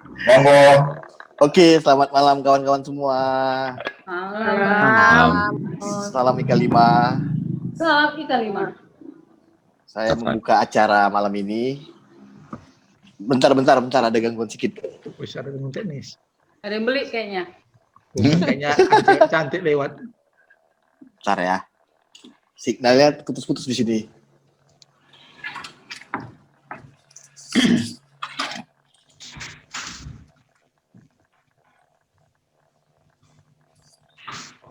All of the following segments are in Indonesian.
Monggo. Oke, selamat malam kawan-kawan semua. Malam. Salam Ika 5. Salam Ika 5. Saya membuka acara malam ini. Bentar, ada gangguan sedikit. Wis ada gangguan teknis. Ada yang beli kayaknya. Bukan, kayaknya ada cewek cantik lewat. Bentar ya. Signalnya putus-putus di sini.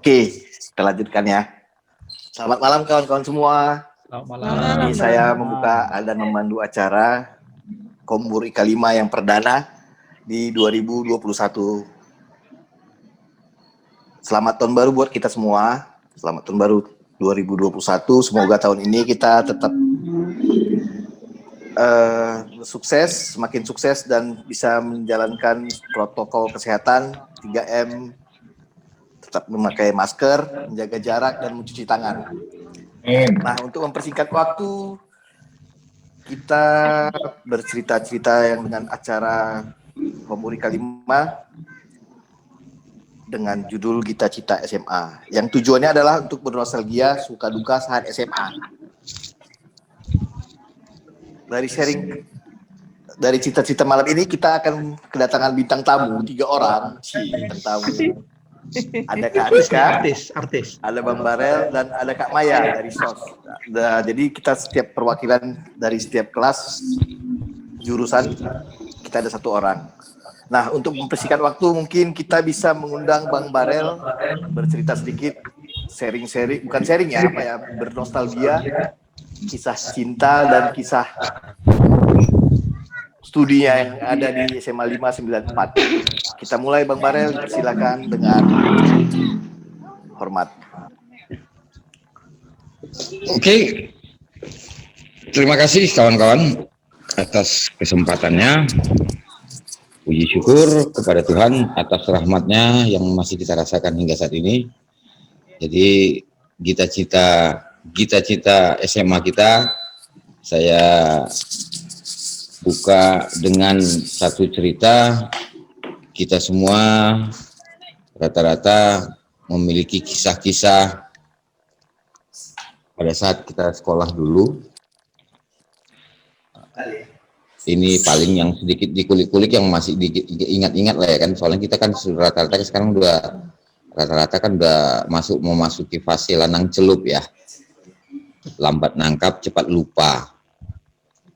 Oke, kita lanjutkan ya. Selamat malam kawan-kawan semua. Selamat malam. Ini saya membuka dan memandu acara Kombur Ika 5 yang perdana di 2021. Selamat tahun baru buat kita semua. Selamat tahun baru 2021. Semoga tahun ini kita tetap sukses, semakin sukses dan bisa menjalankan protokol kesehatan 3M, tetap memakai masker, menjaga jarak dan mencuci tangan. Nah, untuk mempersingkat waktu, kita bercerita-cerita yang dengan acara Kombur Ika 5 dengan judul Gita Cita SMA, yang tujuannya adalah untuk bernostalgia suka duka saat SMA. Dari cita-cita malam ini kita akan kedatangan bintang tamu 3 orang. Bintang tamu. Ada Kak Anika, artis. ada Bang Barel, dan ada Kak Maya dari SOS. Nah, jadi kita setiap perwakilan dari setiap kelas jurusan kita ada 1 orang. Nah, untuk mempersingkat waktu mungkin kita bisa mengundang Bang Barel bercerita sedikit, bukan sharing ya, bernostalgia, kisah cinta dan kisah studinya yang ada di SMA 594. Kita mulai Bang Barel, silakan dengan hormat. Oke. Terima kasih kawan-kawan atas kesempatannya. Puji syukur kepada Tuhan atas rahmatnya yang masih kita rasakan hingga saat ini. Jadi cita-cita SMA kita, saya buka dengan satu cerita. Kita semua rata-rata memiliki kisah-kisah pada saat kita sekolah dulu. Ini paling yang sedikit dikulik-kulik yang masih ingat-ingat lah ya kan, soalnya kita kan rata-rata sekarang udah memasuki fase lanang celup ya, lambat nangkap cepat lupa.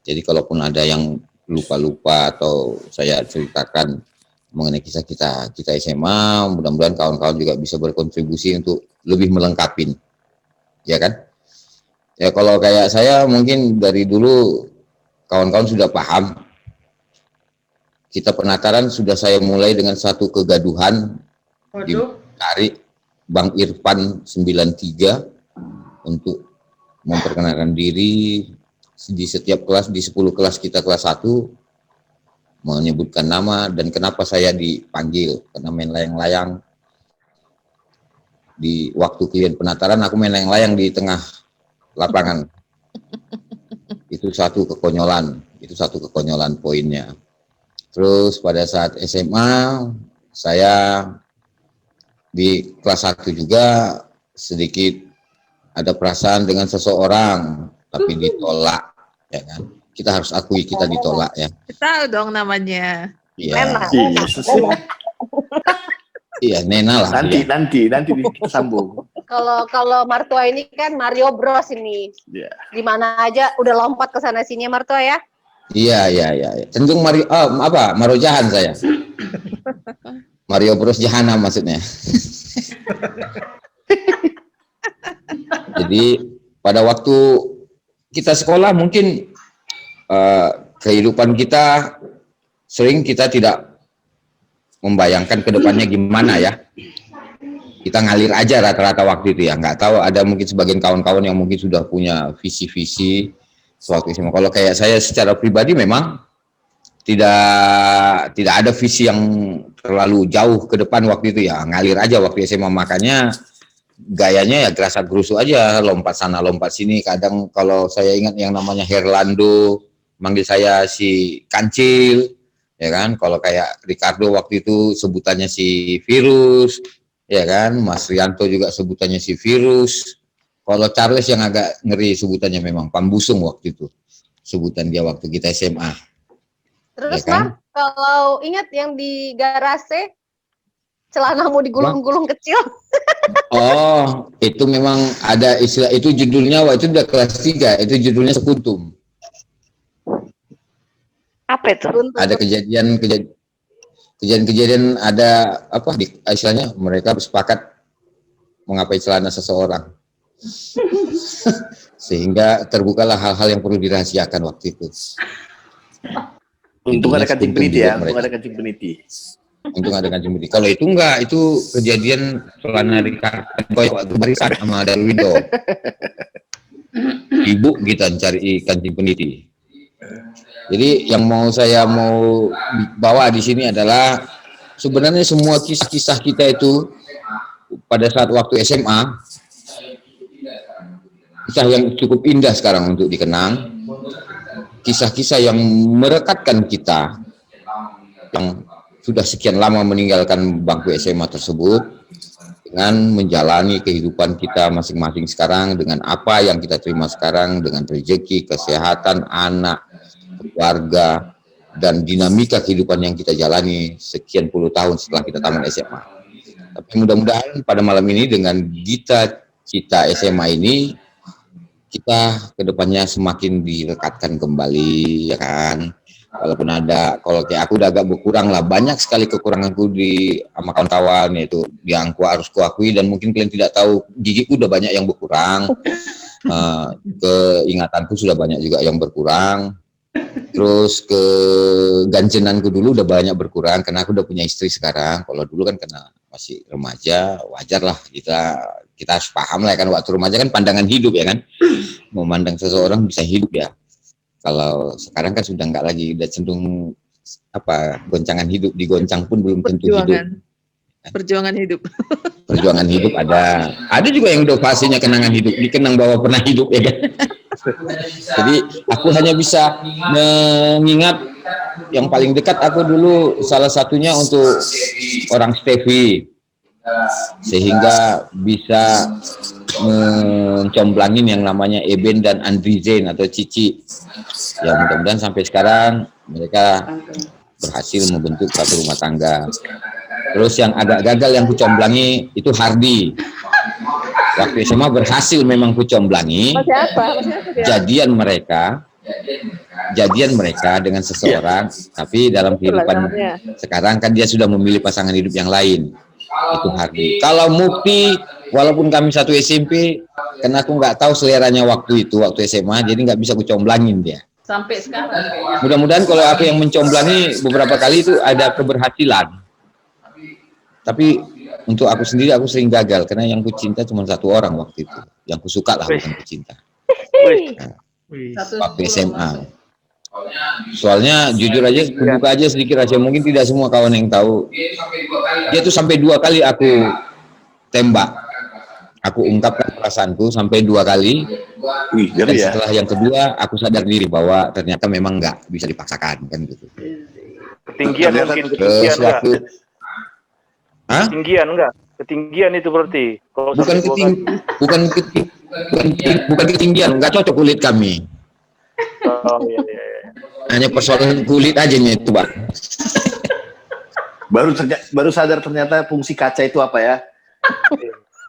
Jadi kalaupun ada yang lupa-lupa atau saya ceritakan mengenai kisah kita SMA, mudah-mudahan kawan-kawan juga bisa berkontribusi untuk lebih melengkapi, ya kan? Ya kalau kayak saya mungkin dari dulu kawan-kawan sudah paham. Kita penataran sudah saya mulai dengan satu kegaduhan dari Bang Irfan 93 untuk memperkenalkan diri di setiap kelas, di 10 kelas kita kelas 1 menyebutkan nama dan kenapa saya dipanggil karena main layang-layang. Di waktu klien penataran aku main layang-layang di tengah lapangan. Itu satu kekonyolan poinnya. Terus pada saat SMA saya di kelas 1 juga sedikit ada perasaan dengan seseorang tapi ditolak, ya kan? Kita harus akui kita ditolak ya. Tahu dong namanya. Iya. Iya, Nena lah. Nanti kita sambung. Kalau Martua ini kan Mario Bros ini. Yeah. Di mana aja udah lompat ke sana sini Martua ya. Iya. Cenderung Mario Jahan saya. Mario Bros Jahanam maksudnya. Jadi pada waktu kita sekolah mungkin kehidupan kita sering kita tidak membayangkan ke depannya gimana ya. Kita ngalir aja rata-rata waktu itu ya. Nggak tahu ada mungkin sebagian kawan-kawan yang mungkin sudah punya visi-visi sewaktu SMA. Kalau kayak saya secara pribadi memang tidak ada visi yang terlalu jauh ke depan waktu itu ya. Ngalir aja waktu SMA, makanya gayanya ya gerasak gerusu aja, lompat sana lompat sini. Kadang kalau saya ingat yang namanya Herlando manggil saya si Kancil, ya kan? Kalau kayak Ricardo waktu itu sebutannya si virus, ya kan? Mas Rianto juga sebutannya si virus. Kalau Charles yang agak ngeri sebutannya memang Pambusung waktu itu, sebutan dia waktu kita SMA. Terus Ya kan? Mar, kalau ingat yang di garase, celanamu digulung-gulung kecil. Oh, itu memang ada istilah, itu judulnya waktu itu udah kelas 3, itu judulnya Sekutum. Apa itu? Ada kejadian ada apa istilahnya, mereka bersepakat mengapai celana seseorang. Sehingga terbukalah hal-hal yang perlu dirahasiakan waktu itu. Untung ada kancing peniti ya, mereka. untung ada kancing peniti. Untung ada kancing peniti. Kalau itu enggak, itu kejadian celana Ricardo waktu barisan sama Darwindo. Ibu kita cari kancing peniti. Jadi yang saya mau bawa di sini adalah sebenarnya semua kisah-kisah kita itu pada saat waktu SMA, kisah yang cukup indah sekarang untuk dikenang, kisah-kisah yang merekatkan kita yang sudah sekian lama meninggalkan bangku SMA tersebut dengan menjalani kehidupan kita masing-masing sekarang dengan apa yang kita terima sekarang, dengan rezeki, kesehatan, anak, keluarga, dan dinamika kehidupan yang kita jalani sekian puluh tahun setelah kita tamat SMA. Tapi mudah-mudahan pada malam ini dengan cita SMA ini kita kedepannya semakin direkatkan kembali, ya kan. Walaupun kalau kayak aku udah agak berkurang lah, banyak sekali kekuranganku sama kawan-kawan, yaitu yang harus kuakui, dan mungkin kalian tidak tahu, gigiku udah banyak yang berkurang, keingatanku sudah banyak juga yang berkurang, terus keganjenanku dulu udah banyak berkurang karena aku udah punya istri sekarang. Kalau dulu kan karena masih remaja, wajar lah kita harus paham lah ya kan, waktu remaja kan pandangan hidup ya kan, memandang seseorang bisa hidup ya. Kalau sekarang kan sudah enggak lagi, udah cenderung goncangan hidup, digoncang pun belum tentu hidup. Perjuangan hidup. Perjuangan hidup ada juga yang udah fasenya kenangan hidup, dikenang bahwa pernah hidup ya kan. Jadi aku hanya bisa mengingat yang paling dekat aku dulu, salah satunya untuk orang Stevie, sehingga bisa mencomblangin yang namanya Eben dan Andri Zain atau Cici. Ya mudah-mudahan sampai sekarang mereka berhasil membentuk satu rumah tangga. Terus yang agak gagal yang kucomblangi itu Hardi. Waktu SMA berhasil memang kucomblangi. Jadian mereka dengan seseorang, tapi dalam kehidupan sekarang kan dia sudah memilih pasangan hidup yang lain. Itu Hardi. Kalau Mukti, walaupun kami satu SMP, karena aku nggak tahu seleranya waktu SMA, jadi nggak bisa kucomblangin dia. Sampai sekarang kayaknya. Mudah-mudahan kalau aku yang mencomblangi beberapa kali itu ada keberhasilan. Tapi untuk aku sendiri aku sering gagal karena yang kucinta cuma satu orang waktu itu, yang kusuka lah, bukan kucinta. Waktu SMA. Soalnya jujur aja, buka aja sedikit aja, mungkin tidak semua kawan yang tahu. Dia tuh sampai 2 kali aku tembak. Aku ungkapkan perasaanku sampai 2 kali. Dan setelah yang kedua aku sadar diri bahwa ternyata memang nggak bisa dipaksakan kan gitu. Ketinggian mungkin, ketinggian enggak? Hah? Ketinggian itu berarti. Bukan ketinggian, nggak cocok kulit kami. Oh, iya. Hanya persoalan kulit aja nih itu, Bang. Baru sadar ternyata fungsi kaca itu apa ya?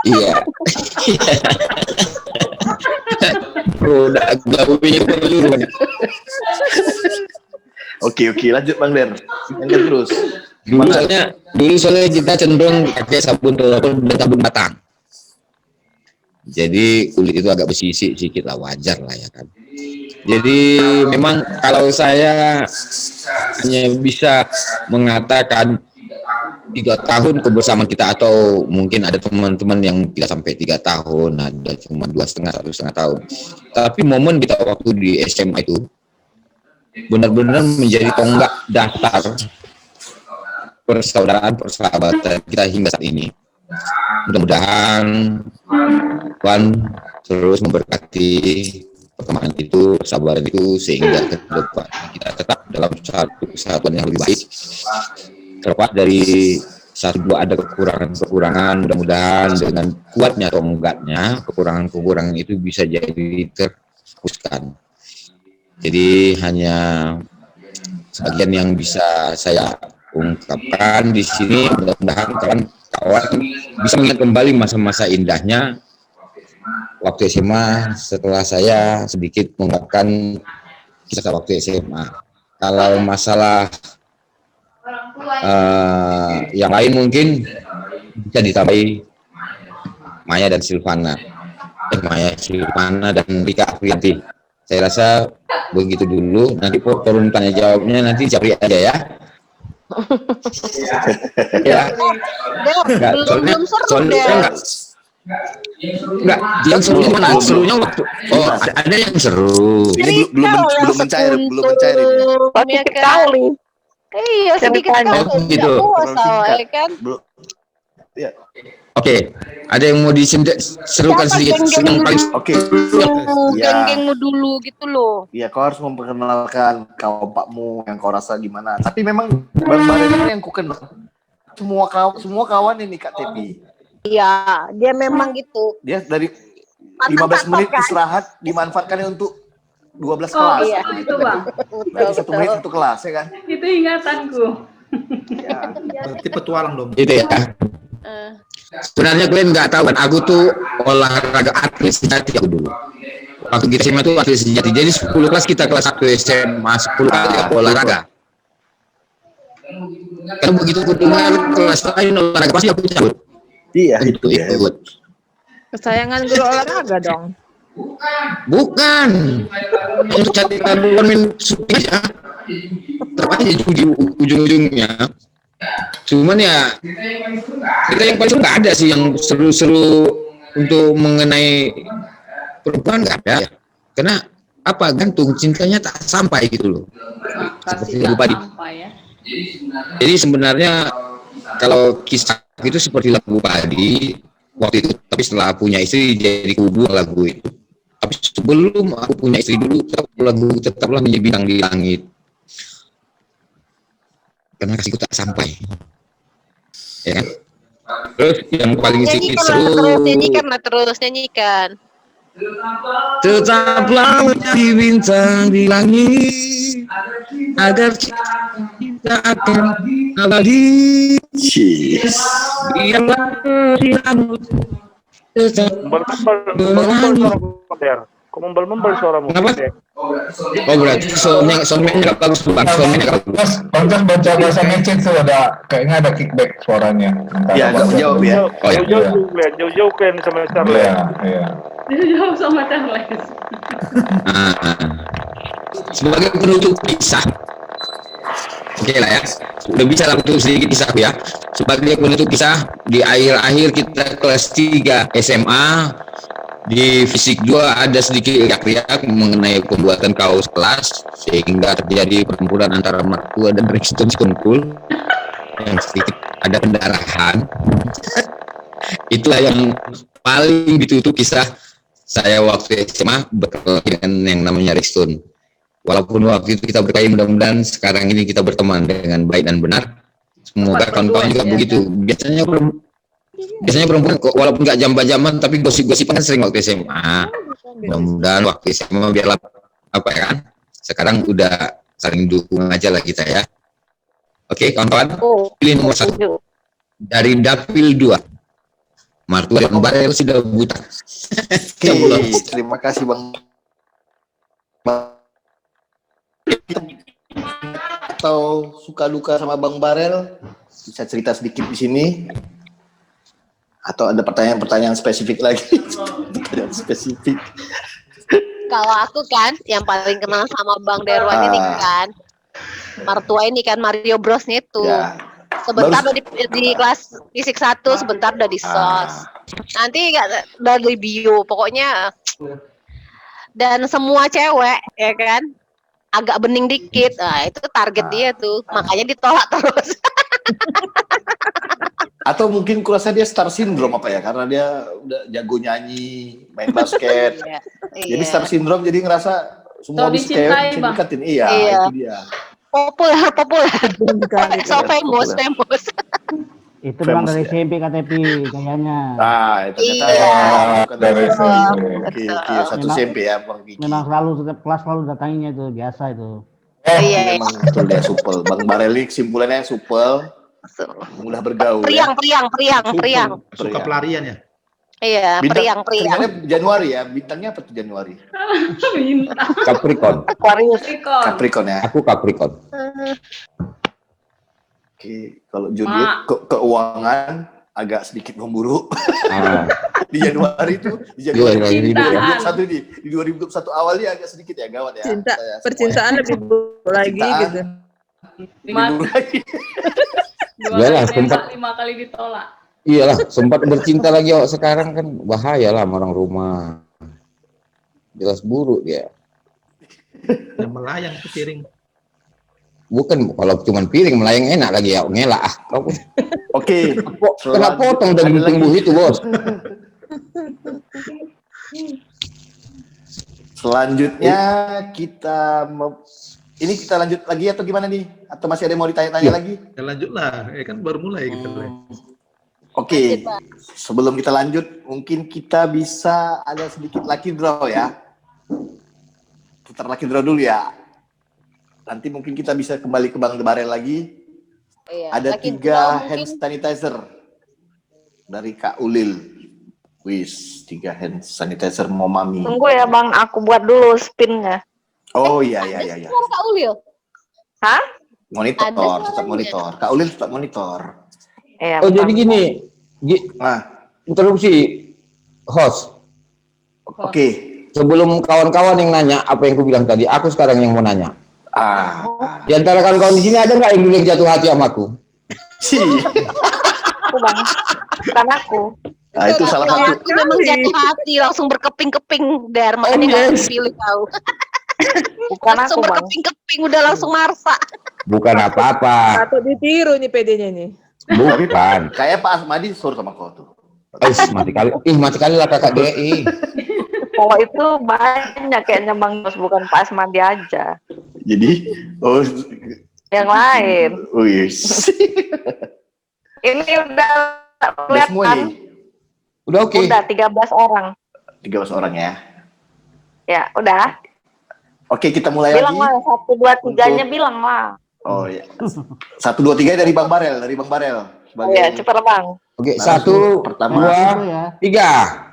Iya. Bro, udah gawe dulu. Oke, lanjut Bang Der. Lanjut terus. Dulu soalnya kita cenderung pakai sabun telepon dan sabun batang. Jadi kulit itu agak bersisik sedikit lah, wajar lah ya kan. Jadi memang kalau saya hanya bisa mengatakan 3 tahun kebersamaan kita, atau mungkin ada teman-teman yang tidak sampai 3 tahun, ada cuma 2,5 tahun. Tapi momen kita waktu di SMA itu benar-benar menjadi tonggak dasar persaudaraan, persahabatan kita hingga saat ini. Mudah-mudahan Tuhan terus memberkati pertemanan itu, kesabaran itu, sehingga ke depan kita tetap dalam satu kesatuan yang lebih baik. Terlepas dari satu dua ada kekurangan-kekurangan, mudah-mudahan dengan kuatnya atau enggaknya kekurangan-kekurangan itu bisa jadi terhapuskan. Jadi hanya sebagian yang bisa saya ungkapkan di sini. Mudah-mudahan kawan-kawan bisa mengingat kembali masa-masa indahnya waktu SMA setelah saya sedikit mengungkapkan kisah waktu SMA. Kalau masalah yang lain mungkin bisa ditambahi Maya dan Silvana. Maya, Silvana, dan Rika Afrianti. Saya rasa begitu dulu. Nanti forum tanya jawabnya nanti Japri aja ya. Ya. Belum seru deh. Enggak, yang seru mana? Serunya waktu ada yang seru. Ini belum mencair ini. Pasti sekali. Iya, sedikit Ceritanya. kali. Oh, gitu. Ya kan? Belum. Ya. Oke, ada yang mau diserukan Siapa sedikit? geng-geng Yang paling Oke. Ya. Geng-gengmu dulu gitu loh. Iya, kau harus memperkenalkan kawan yang kau rasa gimana. Tapi memang Bang Barel ini yang ku kenal. Semua kawan ini Kak Tepi. Iya, dia memang gitu. Dia dari Mantan 15 menit patokan. istirahat dimanfaatkannya untuk 12 Oh, kelas. iya. Itu Bang. Berarti 1 menit 1 kelas ya kan? Itu ingatanku. Ya. Berarti petualang dong. itu ya. Sebenarnya kalian nggak tahu kan, aku tuh olahraga atlet sejati aku dulu. Waktu kita SMA tuh atlet sejati. Jadi 10 kelas kita kelas 1 SMA 10 kali aku olahraga. Kalau begitu aku dengar kelas lain olahraga pasti aku cabut. Iya, Itu ikut. Kesayangan guru olahraga dong. Bukan untuk cari main syuting aja. Tetap aja di ujung-ujungnya. Cuman ya kita yang paling nggak ada sih yang seru-seru untuk mengenai perempuan, nggak ada. Karena apa, gantung cintanya tak sampai gitu loh. Seperti Kasih lagu Padi. sampai ya. Jadi sebenarnya kalau kisah itu seperti lagu Padi waktu itu, tapi setelah punya istri jadi kubu lagu itu. Tapi sebelum aku punya istri dulu, lagu tetaplah menjadi bintang di langit. Karena kasihku tak sampai, ya kan? Terus yang paling sedikit seru, nyanyikan. tetaplah menjadi bintang di langit, agar kita akan abadi. Biarlah riamu tetap Membal-membal suaramu, Der. Kok membal-membal suaramu? Kenapa? Der? Oh berarti soundnya nggak bagus, Bang. Soundnya nggak bagus. Mas, Kontes baca bahasa ngecek tuh kayaknya ada kickback suaranya. Ya, nggak menjawab ya. Oh ya. Jauh-jauh kalian sama Charlie. Iya, iya. Jauh sama Charles. Ah, sebagai penutup kisah, oke lah ya, udah bisa lah untuk sedikit kisah ya. Sebagai penutup kisah, di akhir-akhir kita kelas 3 SMA, di fisik 2 ada sedikit riak-riak mengenai pembuatan kaos kelas, sehingga terjadi pertempuran antara mertua dan Rexton Sekungkul yang sedikit ada pendarahan. Itulah yang paling ditutup kisah saya waktu SMA berkelahi dengan yang namanya Rexton. Walaupun waktu itu kita berkelahi, mudah-mudahan sekarang ini kita berteman dengan baik dan benar. Semoga kawan-kawan juga begitu. Biasanya perempuan walaupun nggak jam-jaman tapi gosip-gosipan kan sering waktu SMA. Mudah-mudahan waktu SMA biarlah apa ya kan. Sekarang udah saling dukung aja lah kita ya. Oke kawan-kawan, pilih nomor 1 dari Dapil 2. Martua dan Barel sudah buta. Oke, terima kasih Bang. Atau suka duka sama Bang Barel bisa cerita sedikit di sini. Atau ada pertanyaan-pertanyaan spesifik lagi? Pertanyaan spesifik. Kalau aku kan yang paling kenal sama Bang Derwan ini kan mertua ini kan Mario Brosnya itu. Ya. Sebentar udah di kelas fisik 1, sebentar udah di sos. Nanti udah di bio, pokoknya. Dan semua cewek ya kan agak bening dikit. Nah, itu target dia tuh. Makanya ditolak terus. Atau mungkin kurasa dia star syndrome apa ya? Karena dia udah jago nyanyi, main basket. Iya. Jadi star syndrome jadi ngerasa semua Atau bisa dicintai, bisa Bang. dikatin. Iya, Iya. itu dia. Populer. So Populer. famous. Itu memang Famous, dari ya. SMP KTP kayaknya. Ah, ternyata Iya. bukan Dari dari SMP. Oke, satu Memang- SMP ya, Bang Vicky. Memang selalu setiap kelas selalu datanginya itu biasa itu. Iya. Memang betul dia supel. Bang Bareli kesimpulannya supel, mudah bergaul. Priang. Suka pelarian ya. Iya, priang. Ternyata Januari ya, bintangnya apa tuh Januari? Bintang. Capricorn. Aquarius. Capricorn ya. Aku Capricorn. Oke, kalau zodiak keuangan agak sedikit memburuk Ah, di Januari itu. Di iya, Januari iya, iya. 2021 ini, di 2021 awalnya agak sedikit ya gawat ya. Cinta, Saya percintaan lebih buruk lagi Percintaan. gitu. Lebih buruk lagi. Dua Iyalah, kali sempat. nembak, 5 kali ditolak. Iyalah, sempat bercinta lagi sekarang kan bahaya lah sama orang rumah. Jelas buruk dia. Yang melayang ke piring. Bukan kalau cuma piring melayang enak lagi ya ngelak ah. Kau Oke, kena potong ada dari lagi. tumbuh itu bos. Selanjutnya ini kita lanjut lagi atau gimana nih? Atau masih ada yang mau ditanya-tanya lagi? Ya lanjutlah, kan baru mulai kita. Oke, sebelum kita lanjut, mungkin kita bisa ada sedikit lucky draw ya. Putar lucky draw dulu ya. Nanti mungkin kita bisa kembali ke Bang Barel lagi. Iya. Ada Lucky 3 draw hand mungkin. sanitizer dari Kak Ulil. Wis, 3 hand sanitizer Momami. Tunggu ya Bang, aku buat dulu spinnya. Oh iya. Suara Kak Ulil. Hah? Monitor, Ada suaranya. tetap monitor. Kak Ulil tetap monitor. Iya. Oh jadi gini, Nah, interupsi host. oke. Sebelum kawan-kawan yang nanya apa yang aku bilang tadi, aku sekarang yang mau nanya. Di antara kawan-kawan di sini ada nggak yang dulu yang jatuh hati sama aku? Aku Bang. Bukan aku. Nah, itu salah satu. Aku memang jatuh hati, langsung berkeping-keping dar, makanya nggak dipilih kau. Bukan Langsung aku Bang. berkeping-keping, udah langsung marsa. Bukan apa-apa. Patut ditiru nih PD-nya nih. Bukan. Kayak Pak Asmadi suruh sama kau tuh. Mati kali lah kakak DI. Kalau itu banyak kayaknya Bang Yos, bukan Pak Asmadi aja. Jadi, Yang lain. wis. Ini udah Udah semua kelihatan. nih. Udah oke. Udah 13 orang. 13 orang ya. Ya, udah. Oke, kita mulai Bilang lagi. lah 1 2 3-nya bilang lah. Oh ya. 1 2 3 dari Bang Barel, Oh ya, cepat Bang. Oke, Narasumber 1, pertama. 2, 3.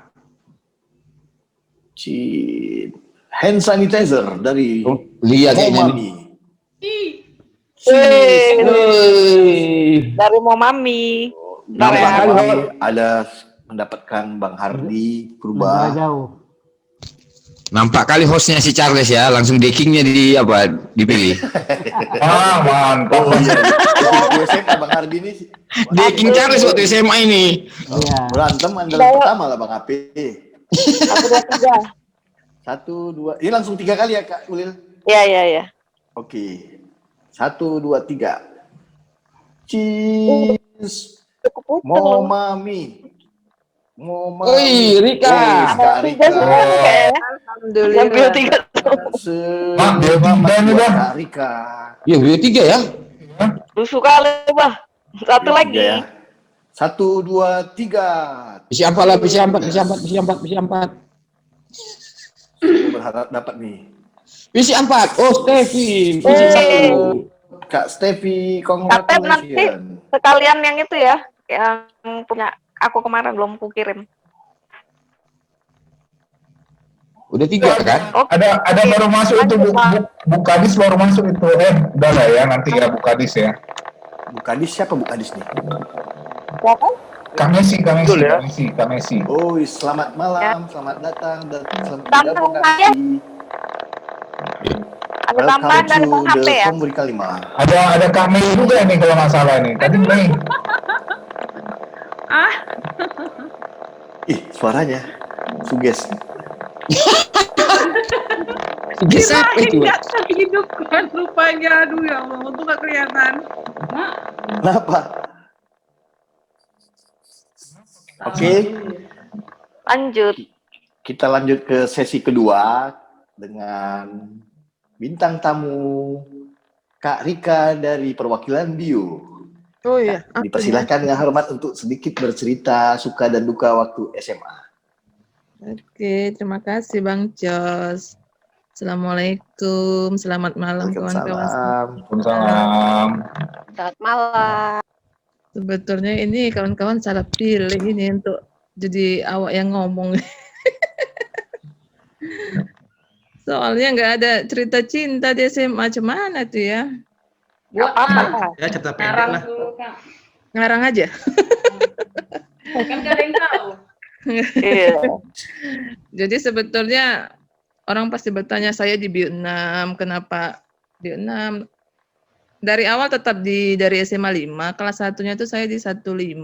Hand sanitizer dari Lihat kayaknya nih. Momami. Dari Momami. Nampak Dari kali ada mendapatkan Bang Hardi Purba. Jauh. Nampak kali hostnya si Charles ya, langsung deckingnya dipilih. Mantap. Oh iya. Di SMA Bang Hardi ini Decking Charles waktu SMA ini. Iya. berantem andalan pertama lah Bang AP. 1 2 3. 1 2. Ini langsung 3 kali ya Kak Ulil. Iya. Oke. 1 2 3. Cheese. Momami. Wih, Rika. Kak Rika. Alhamdulillah. Alhamdulillah. Yang 3. Bang, dia Selamat tiga nih, buat Bang. Kak Rika. Ya, beliau 3 ya. Lusuh kali, Bah. Satu Tiga lagi. ya. 1 2 3. Bisa 4 lah, bisa 4. Saya berharap dapat nih. Bisa 4. Oh, Steffi. Bisa 1. Kak Steffi, Kapten nanti congratulations. sekalian yang itu ya, yang punya aku kemarin belum ku kirim. Udah 3 kan? Ada baru masuk itu Bukadis baru masuk itu udah lah ya nanti ya Bukadis ya. Bukadis siapa Bukadis nih? Siapa? Kamesi. Betul ya? Oh, selamat malam, selamat datang dan selamat Tambah bergabung saya. di Ada tambahan dari Bang HP ya. Komburi Kalima. Ada Kamei juga nih kalau nggak salah nih. Tadi Mei. Ih, suaranya suges. Bisa apa itu? Nggak terhidupkan rupanya. Aduh ya Allah, untung nggak kelihatan. Mak, Kenapa? Oke, Lanjut. kita lanjut ke sesi kedua dengan bintang tamu Kak Rika dari perwakilan Bio. Oh iya. Dipersilahkan dengan hormat untuk sedikit bercerita suka dan duka waktu SMA. Oke, terima kasih Bang Jos. Assalamualaikum, selamat malam kawan-kawan. Waalaikumsalam. Selamat malam. Sebetulnya ini kawan-kawan salah pilih ini untuk jadi awak yang ngomong. Soalnya nggak ada cerita cinta di SMA, cuman tuh ya. Buat apa? Ya cerita pendek Ngarang lah. dulu, Kak. Ngarang aja. Kan gak ada yang tahu. Iya. Jadi sebetulnya orang pasti bertanya saya di Bio 6, kenapa Bio 6? Dari awal tetap dari SMA 5, kelas 1-nya itu saya di 15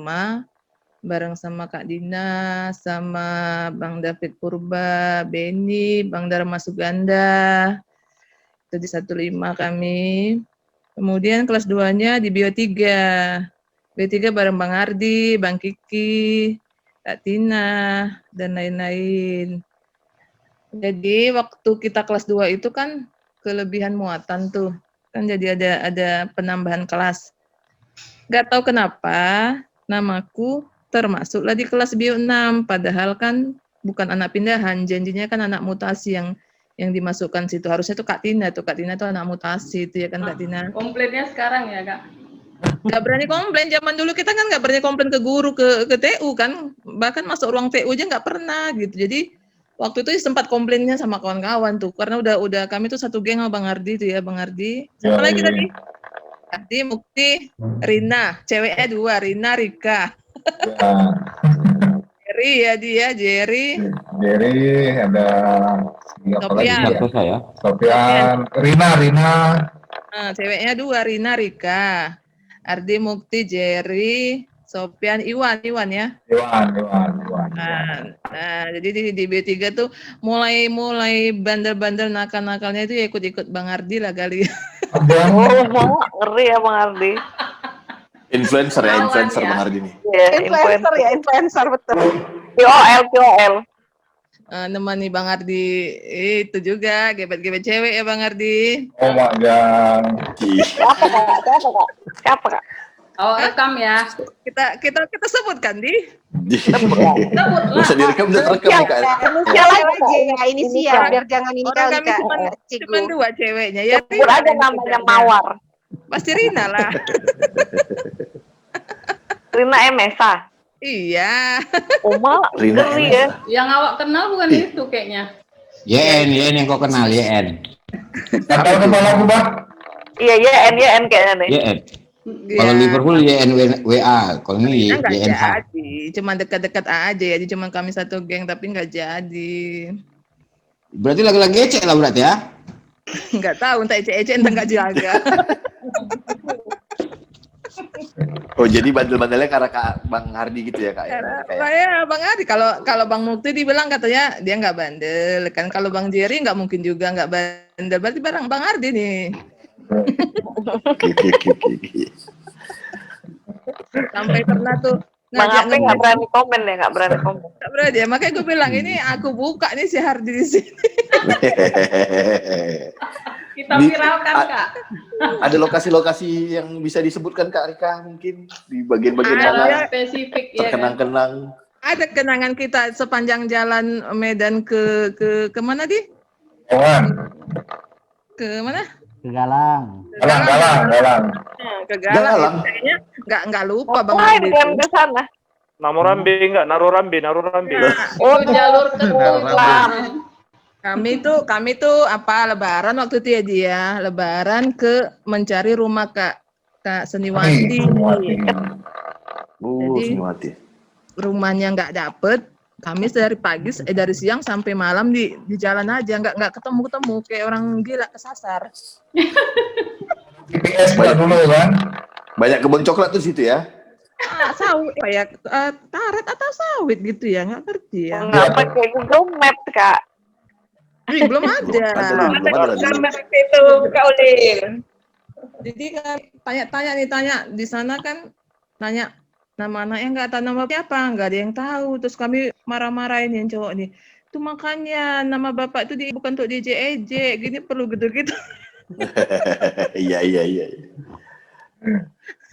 bareng sama Kak Dina, sama Bang David Purba, Beni, Bang Dharma Suganda. Itu di 15 kami. Kemudian kelas 2-nya di Bio 3. Bio 3 bareng Bang Ardi, Bang Kiki, Kak Tina, dan lain-lain. Jadi waktu kita kelas 2 itu kan kelebihan muatan tuh. Kan jadi ada penambahan kelas. Gak tahu kenapa namaku termasuklah di kelas Bio 6. Padahal kan bukan anak pindahan, janjinya kan anak mutasi yang dimasukkan situ. Harusnya tuh Kak Tina tuh. Kak Tina tuh anak mutasi itu ya kan Kak Tina. Komplainnya sekarang ya, Kak? Nggak berani komplain. Zaman dulu kita kan nggak berani komplain ke guru, ke TU kan. Bahkan masuk ruang TU aja nggak pernah gitu. Jadi waktu itu sempat komplainnya sama kawan-kawan tuh. Karena udah kami tuh satu geng sama Bang Ardi tuh ya, Bang Ardi. Siapa lagi tadi? Ardi, Mukti, Rina. Ceweknya 2, Rina, Rika. Jerry ya dia, Jerry. Jerry, ada siapa lagi? Sofian. Satu saya. Sofian, Rina. Nah, ceweknya 2, Rina, Rika. Ardi, Mukti, Jerry, Sofian, Iwan ya. Iwan. Nah, jadi di B3 tuh mulai bandel-bandel nakal-nakalnya itu ya ikut-ikut Bang Ardi lah kali. Oh, ngeri ya Bang Ardi. Influencer ya, Lawan influencer ya. Bang Ardi nih. Iya, Influencer ya, influencer betul. QOL. Nemani Bang Ardi itu juga gebet-gebet cewek ya Bang Ardi. Oh my god. Siapa kak? Oh, rekam ya. Kita sebutkan di. Sebut lah. Bisa direkam, bisa rekam nih Kak. Inisial aja ya, inisial biar jangan ini Orang kali kami Kak. cuma 2 ceweknya ya. Sebut aja namanya Mawar. Pasti Rina lah. Rina Emesa. Iya. Oma, Rina ngeri ya. Yang awak kenal bukan itu kayaknya. YN yang kau kenal, YN. Kata kepala aku, Bang. Iya, YN kayaknya nih. YN. Kalau Liverpool YN WA, kalau ini Nggak YNH. jadi, cuma dekat-dekat aja ya, cuma kami satu geng tapi nggak jadi. Berarti lagi-lagi ecek lah berarti ya? Nggak tahu, entah ecek-ecek entah nggak jaga. Oh, jadi bandel-bandelnya karena Kak Bang Hardi gitu ya Kak? Ya? Saya Bang Adi, kalau Bang Mukti dibilang katanya dia nggak bandel, kan kalau Bang Jerry nggak mungkin juga nggak bandel, berarti barang Bang Ardi nih. Oke. Sampai pernah tuh Bang ngajak Ape nggak berani komen ya, nggak berani komen. nggak berani ya, makanya gue bilang ini aku buka nih si Hardi di sini. Kita viralkan, Kak. Ada lokasi-lokasi yang bisa disebutkan Kak Rika mungkin di bagian-bagian Ada. mana Spesifik ya kan. terkenang-kenang? Ada kenangan kita sepanjang jalan Medan ke mana di? Kawan. Ke mana? Ke Galang. Galang. Nah, ke Galang. Galang. Kayaknya nggak lupa Bang Wah, Ardi. bukan ke sana. Namorambi enggak? Narurambi. Oh, jalur tertentu. Kami tuh apa lebaran waktu itu ya dia lebaran ke mencari rumah Kak Seniwati. Jadi Seniwati. rumahnya nggak dapet, kami dari siang sampai malam di jalan aja nggak ketemu kayak orang gila kesasar. GPS dulu kan. Banyak kebun coklat tuh situ ya. Sawit kayak karet atau sawit gitu ya, nggak ngerti ya. Nggak pakai Google Maps kak. Belum ada. Itu Kak Ulil. Jadi kan tanya di sana kan nanya nama anaknya nggak tahu nama siapa, nggak ada yang tahu. Terus kami marah-marahin yang cowok nih. Itu makanya nama bapak itu bukan untuk diejek-ejek, gini perlu gitu-gitu. Iya.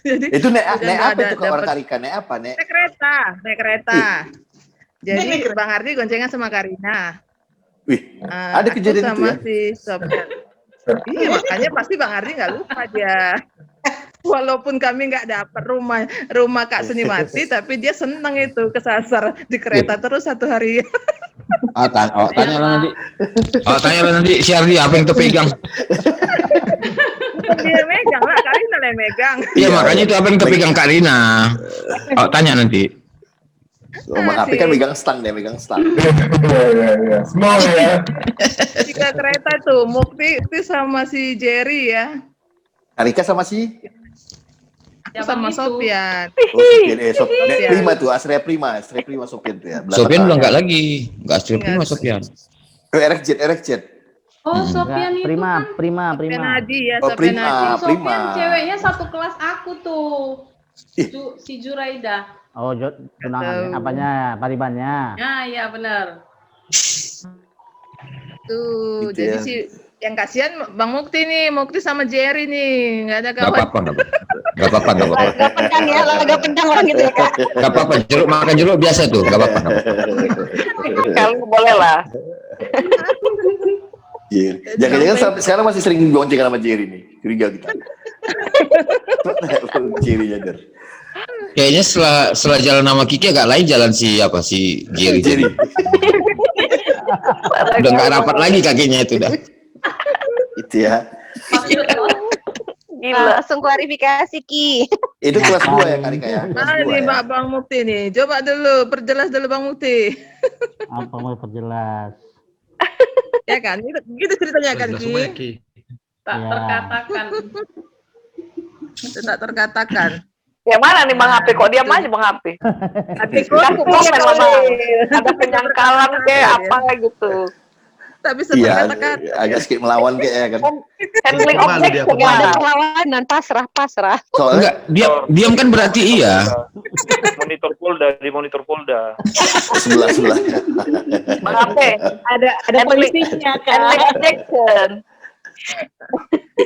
Jadi Itu naik udah apa nggak itu Kak dapet- Karika? Naik apa? Naik naik kereta. Jadi Bang Ardi goncengan sama Karina. Wih, ada Aku kejadian itu sama ya? si Sofyan. Iya, makanya pasti Bang Ardi nggak lupa dia. Walaupun kami nggak dapat rumah Kak Suniwati, tapi dia senang itu kesasar di kereta terus satu hari. Tanya lah nanti. Tanya lah nanti si Ardi apa yang terpegang. Dia megang lah, Karina lah yang megang. Iya makanya itu apa yang terpegang Kak Rina. Tanya nanti. Bang Api kan megang stang dia, megang stang. Iya. Small ya. Tiga kereta tuh, Mukti sama si Jerry ya. Karika sama si Aku sama Sofyan. Sopian Prima tuh, Astrea Prima Sopian tuh ya. Sofian udah nggak lagi, nggak Astrid Prima Sofian. RX-Jet. Oh, Sofyan itu Prima. Sofyan Hadi ya, Oh, Sofyan Prima. Hadi. Sofyan ceweknya satu kelas aku tuh. Si Juraida. Oh, tunangan apanya? Paribannya. Ya, iya benar. Tuh, Gitu jadi ya. si yang kasihan Bang Mukti nih, Mukti sama Jerry nih, nggak ada Nggak kawan. apa-apa, nggak apa-apa. Laga pedang ya, laga pedang orang gitu ya Kak. Nggak apa-apa, makan jeruk biasa tuh, nggak apa-apa. Kalau boleh lah. Jerry. Jangan-jangan sampai sekarang masih sering gonceng sama Jerry nih. Curiga kita. Jerry Jader. Kayaknya setelah jalan nama Kiki agak lain jalan si Jerry. Udah nggak rapat lagi kakinya itu dah. Itu ya. Gila. Langsung klarifikasi Ki. Itu kelas 2 ya Karika ya. Kelas Mana 2 nih ya. Bang Mukti nih? Coba dulu, perjelas dulu Bang Mukti. Apa mau perjelas? Ya kan, gitu ceritanya kan Jelas semua ya, Ki. Ki. Tak Ya. terkatakan. Itu tak terkatakan. Yang mana nih Bang Hapi? Kok diam aja Bang Hapi? Tapi Kasih komen lah Bang. Ada penyangkalan kayak apa gitu. tapi Iya, katakan agak sedikit melawan kayaknya kan. Handling Malu dia, objek Nggak ada gimana? perlawanan, pasrah. Soalnya Enggak, diam kan berarti iya. Monitor Polda. sebelah. Bang Hapi, Ada polisinya handling kan. objection.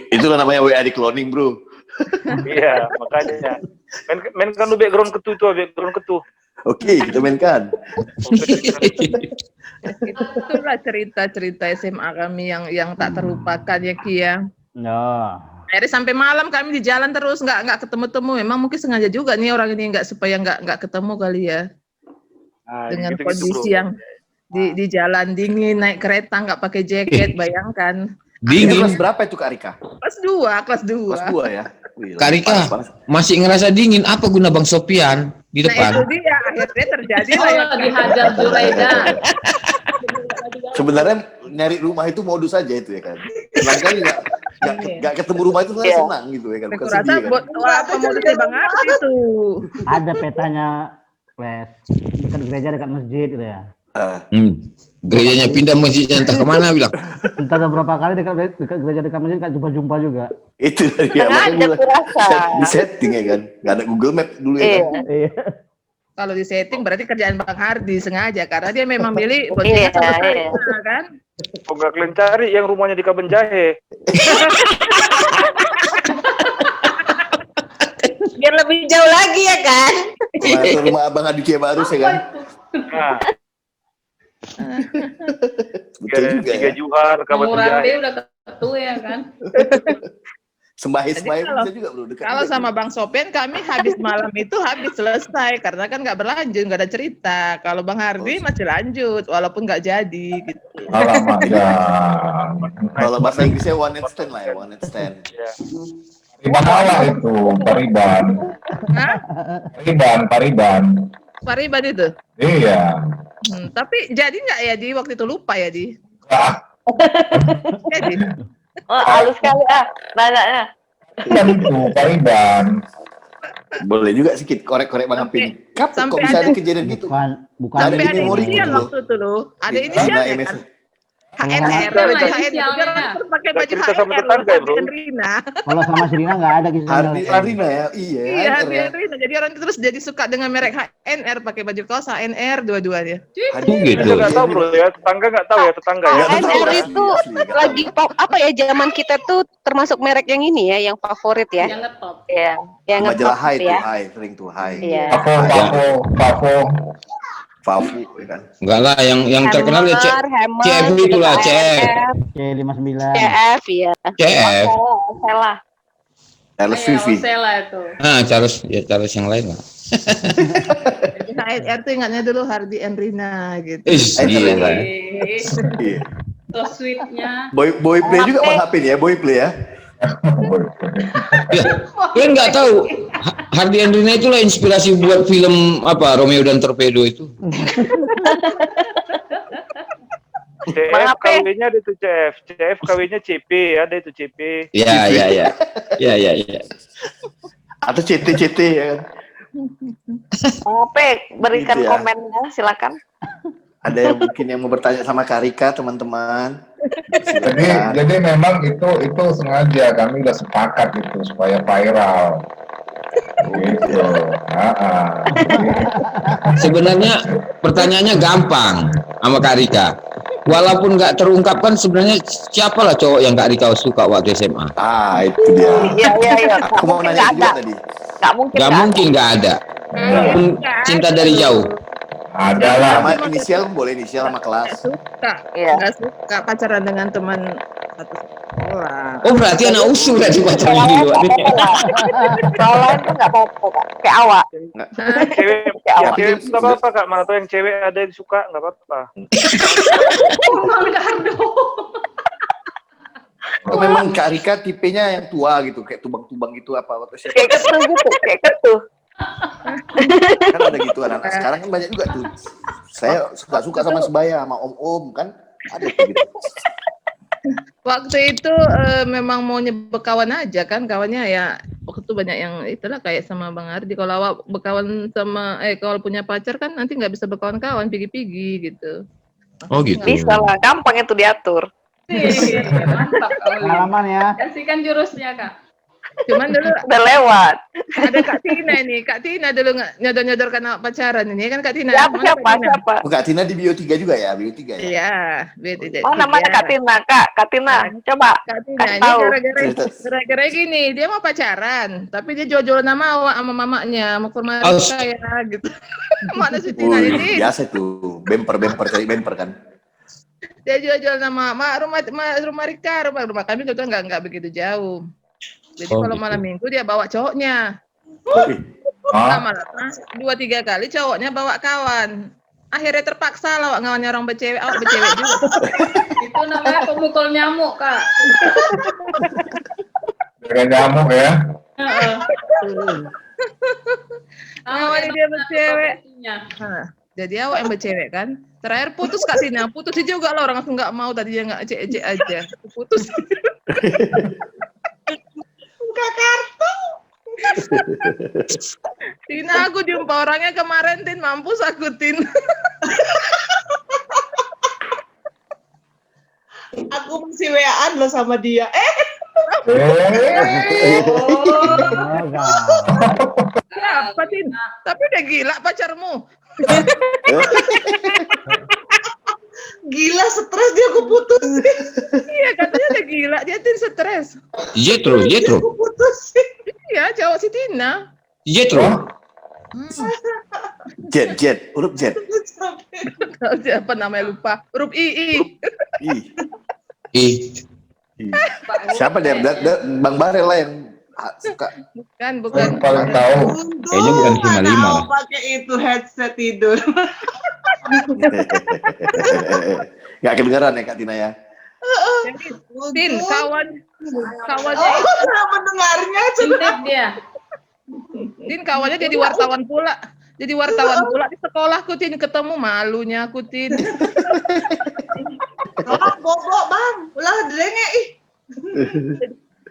Itulah namanya WA di cloning, Bro. Iya, makanya. Mainkan lu background ketu. Oke, kita mainkan. itulah cerita-cerita SMA kami yang tak terlupakan ya Ki ya. No. Akhirnya sampai malam kami di jalan terus nggak ketemu-temu. Memang mungkin sengaja juga nih orang ini supaya nggak ketemu kali ya. Nah, Dengan gitu-gitu, kondisi bro. yang di jalan dingin naik kereta nggak pakai jaket, bayangkan. Itu Dingin. kelas berapa itu Kak Rika? Kelas 2. Kelas 2 ya. Wih, Kak Rika panas. masih ngerasa dingin. Apa guna Bang Sopian di Nah itu depan? dia akhirnya terjadi Oh, dihajar Juraida. Sebenarnya nyari rumah itu modus aja itu ya kan. Kali nggak ketemu rumah itu sebenarnya senang gitu ya kan. Aku Bukan rasa sedih kan. buat apa modusnya Bang Ardi itu. Ada petanya, Wes. Dekat gereja, dekat masjid gitu ya. Gerejanya pindah masjidnya entah kemana bilang. Entah ada berapa kali dekat gereja, dekat masjid kan jumpa juga. Itu dia Sengaja makanya kurasa. di setting ya kan. Nggak ada Google Map dulu ya kan. Iya. Kalau di setting berarti kerjaan Bang Hardi sengaja karena dia memang milih Iya, boncengan sama iya. saya kan. Kok nggak kalian cari yang rumahnya di Kaben Jahe? Biar lebih jauh lagi ya kan. Nah, rumah Abang Aditya baru saya kan. Nah, Betul juga tiga ya. Juhar, Kaben Murande Jahe. udah ketua ya kan. Sembahyang Jadi kalau- bisa juga bro. Dekat Kalau juga. sama Bang Sopian kami habis malam itu habis selesai karena kan nggak berlanjut, nggak ada cerita. Kalau Bang Hardi masih lanjut walaupun nggak jadi gitu. Alamak ya. Kalau bahasa Inggrisnya one night stand lah ya, one night stand. Ya. Pariban awal itu, Pariban. Hah? Pariban. Pariban itu. Iya. Tapi jadi nggak ya di waktu itu lupa ya di. Ah, Jadi. Oh, halus sekali nanyanya. kan itu, Pariban. Boleh juga sedikit korek-korek Bang Apin. Kapan kok sampai bisa ada- ada kejadian gitu? Bukan Ada Sampai di ada memori inisial gitu loh. waktu itu loh. Ada Iya, inisial nah, ya MS. kan? HNR, Kalau baju sama- HNR. Biar orang terus pakai Nggak baju cerita sama HNR. tetangga, Bro. Dan Rina. Kalau sama Sirina nggak ada kisah Hardi skandal. Rina ya, iya. Iya, HNR ya. biar Rina. Jadi orang terus jadi suka dengan merek HNR, pakai baju kaos HNR dua-duanya. Oh, gitu. Kita nggak tahu bro ya, tetangga nggak tahu ya tetangga ya. Nggak tahu, HNR asli, itu asli, nggak tahu. lagi pop apa ya, zaman kita tuh termasuk merek yang ini ya, yang favorit ya. Yang ngetop. Iya, yang Majalah ngetop Hai tuh, ya. Hai, sering tuh Hai. Iya. Pavo. Fafu, ya kan. Enggak lah, yang terkenal ya Hammer, CF itulah, CF. C59. CF ya. CF. Salah. Taylor Iya, Swift. Osella itu. Nah, Charles yang lain lah. Jadi HNR tuh ingatnya dulu Hardi and Rina gitu. Gila. Iya. So sweetnya. Boy play juga Bang Hapin ya, boy play ya. Ya, kalian nggak tahu Hardi Andrina itulah inspirasi buat film apa Romeo dan Torpedo itu. CF kawinnya ada itu CF kawinnya CP, ada itu CP. Ya. Atau CT ya kan. Ope, berikan Gitu ya. komennya, silakan. Ada yang mungkin yang mau bertanya sama Karika, teman-teman. Silakan. Jadi memang itu sengaja kami udah sepakat itu supaya viral. Gitu. Sebenarnya pertanyaannya gampang sama Kak Rika. Walaupun nggak terungkapkan sebenarnya siapalah cowok yang Kak Rika suka waktu SMA. Ah, itu dia. Iya. Aku mau nanya itu juga tadi. Nggak mungkin Nggak ada. Walaupun cinta dari jauh. Ada lah. Sama inisial boleh inisial sama kelas. Suka, Iya. nggak suka pacaran dengan teman satu sekolah. Oh, berarti anak usul tadi pacarnya di luar. Kalau lain tuh nggak apa-apa, Kak. Kayak awak. Cewek, yang cewek nggak apa-apa kak. Mana tahu yang cewek ada yang suka nggak apa-apa. Oh, memang Kak Rika tipenya yang tua gitu, kayak tubang-tubang gitu apa waktu SMA. Kayak ketuh gitu, kayak ketuh. Kan ada gitu anak sekarang kan banyak juga tuh. Saya suka sama sebaya sama om-om kan ada tuh gitu. Waktu itu memang maunya berkawan aja kan, kawannya ya waktu itu banyak yang itulah kayak sama Bang Ardi. Kalau awak berkawan sama kalau punya pacar kan nanti nggak bisa berkawan-kawan, pigi-pigi gitu. Oh gitu. Bisa lah, gampang itu diatur. Mantap kali. Pengalaman ya. Kasihkan jurusnya, Kak. Cuman dulu Udah lewat. ada Kak Tina ini, Kak Tina dulu nggak nyodor-nyodorkan awak pacaran ini kan Kak Tina. Siapa, Mana Kak Tina? siapa? Oh, Kak Tina di bio 3 juga ya, bio 3 ya. Iya, beda. Oh, namanya Kak Tina, Kak. Kak Tina, coba. Kak Tina Kasih ini tahu. gara-gara gini, dia mau pacaran, tapi dia jual-jual nama awak sama mamanya, mau ke rumah Rika ya gitu. Mana si Tina Wih, ini? biasa tuh, bemper cari bemper kan. Dia jual-jual nama rumah Rika, rumah kami kebetulan nggak begitu jauh. Jadi kalau gitu. malam minggu dia bawa cowoknya. Lama-lama 2-3 kali cowoknya bawa kawan. Akhirnya terpaksa lah ngawannya orang bercewek, awak bercewek juga. Itu namanya pemukul nyamuk, Kak. Kayak nyamuk ya. Heeh. Ngawanin dia bercewek. Pastinya. Nah, jadi awak yang bercewek kan. Terakhir putus Kak Tina, putus juga lah orang aku nggak mau tadi dia nggak ecek-ecek aja. Putus. Buka kartu. Tina, aku jumpa orangnya kemarin, Tin, mampus aku, Tin. Aku masih WA-an loh sama dia. Siapa, Tin? Tapi udah gila pacarmu. Gila, stres dia, aku putus. Iya, katanya udah gila, dia Tin stres. Jetro. Aku putus. Iya, cowok si Tina. Jetro. Jet, huruf Jet. Apa namanya lupa? Huruf I. Ih. Siapa dia? Bang Barel lah yang suka. Bukan. Paling tahu. Kayaknya bukan si Malima lah. Pakai itu headset tidur. Gak kedengaran ya Kak Tina ya. Tin, kawannya itu mendengarnya. Intip dia. Tin, kawannya jadi wartawan pula. Jadi wartawan pula di sekolahku, Tin, ketemu malunya aku, Tin. Bobok, Bang. Ulah delenge ih.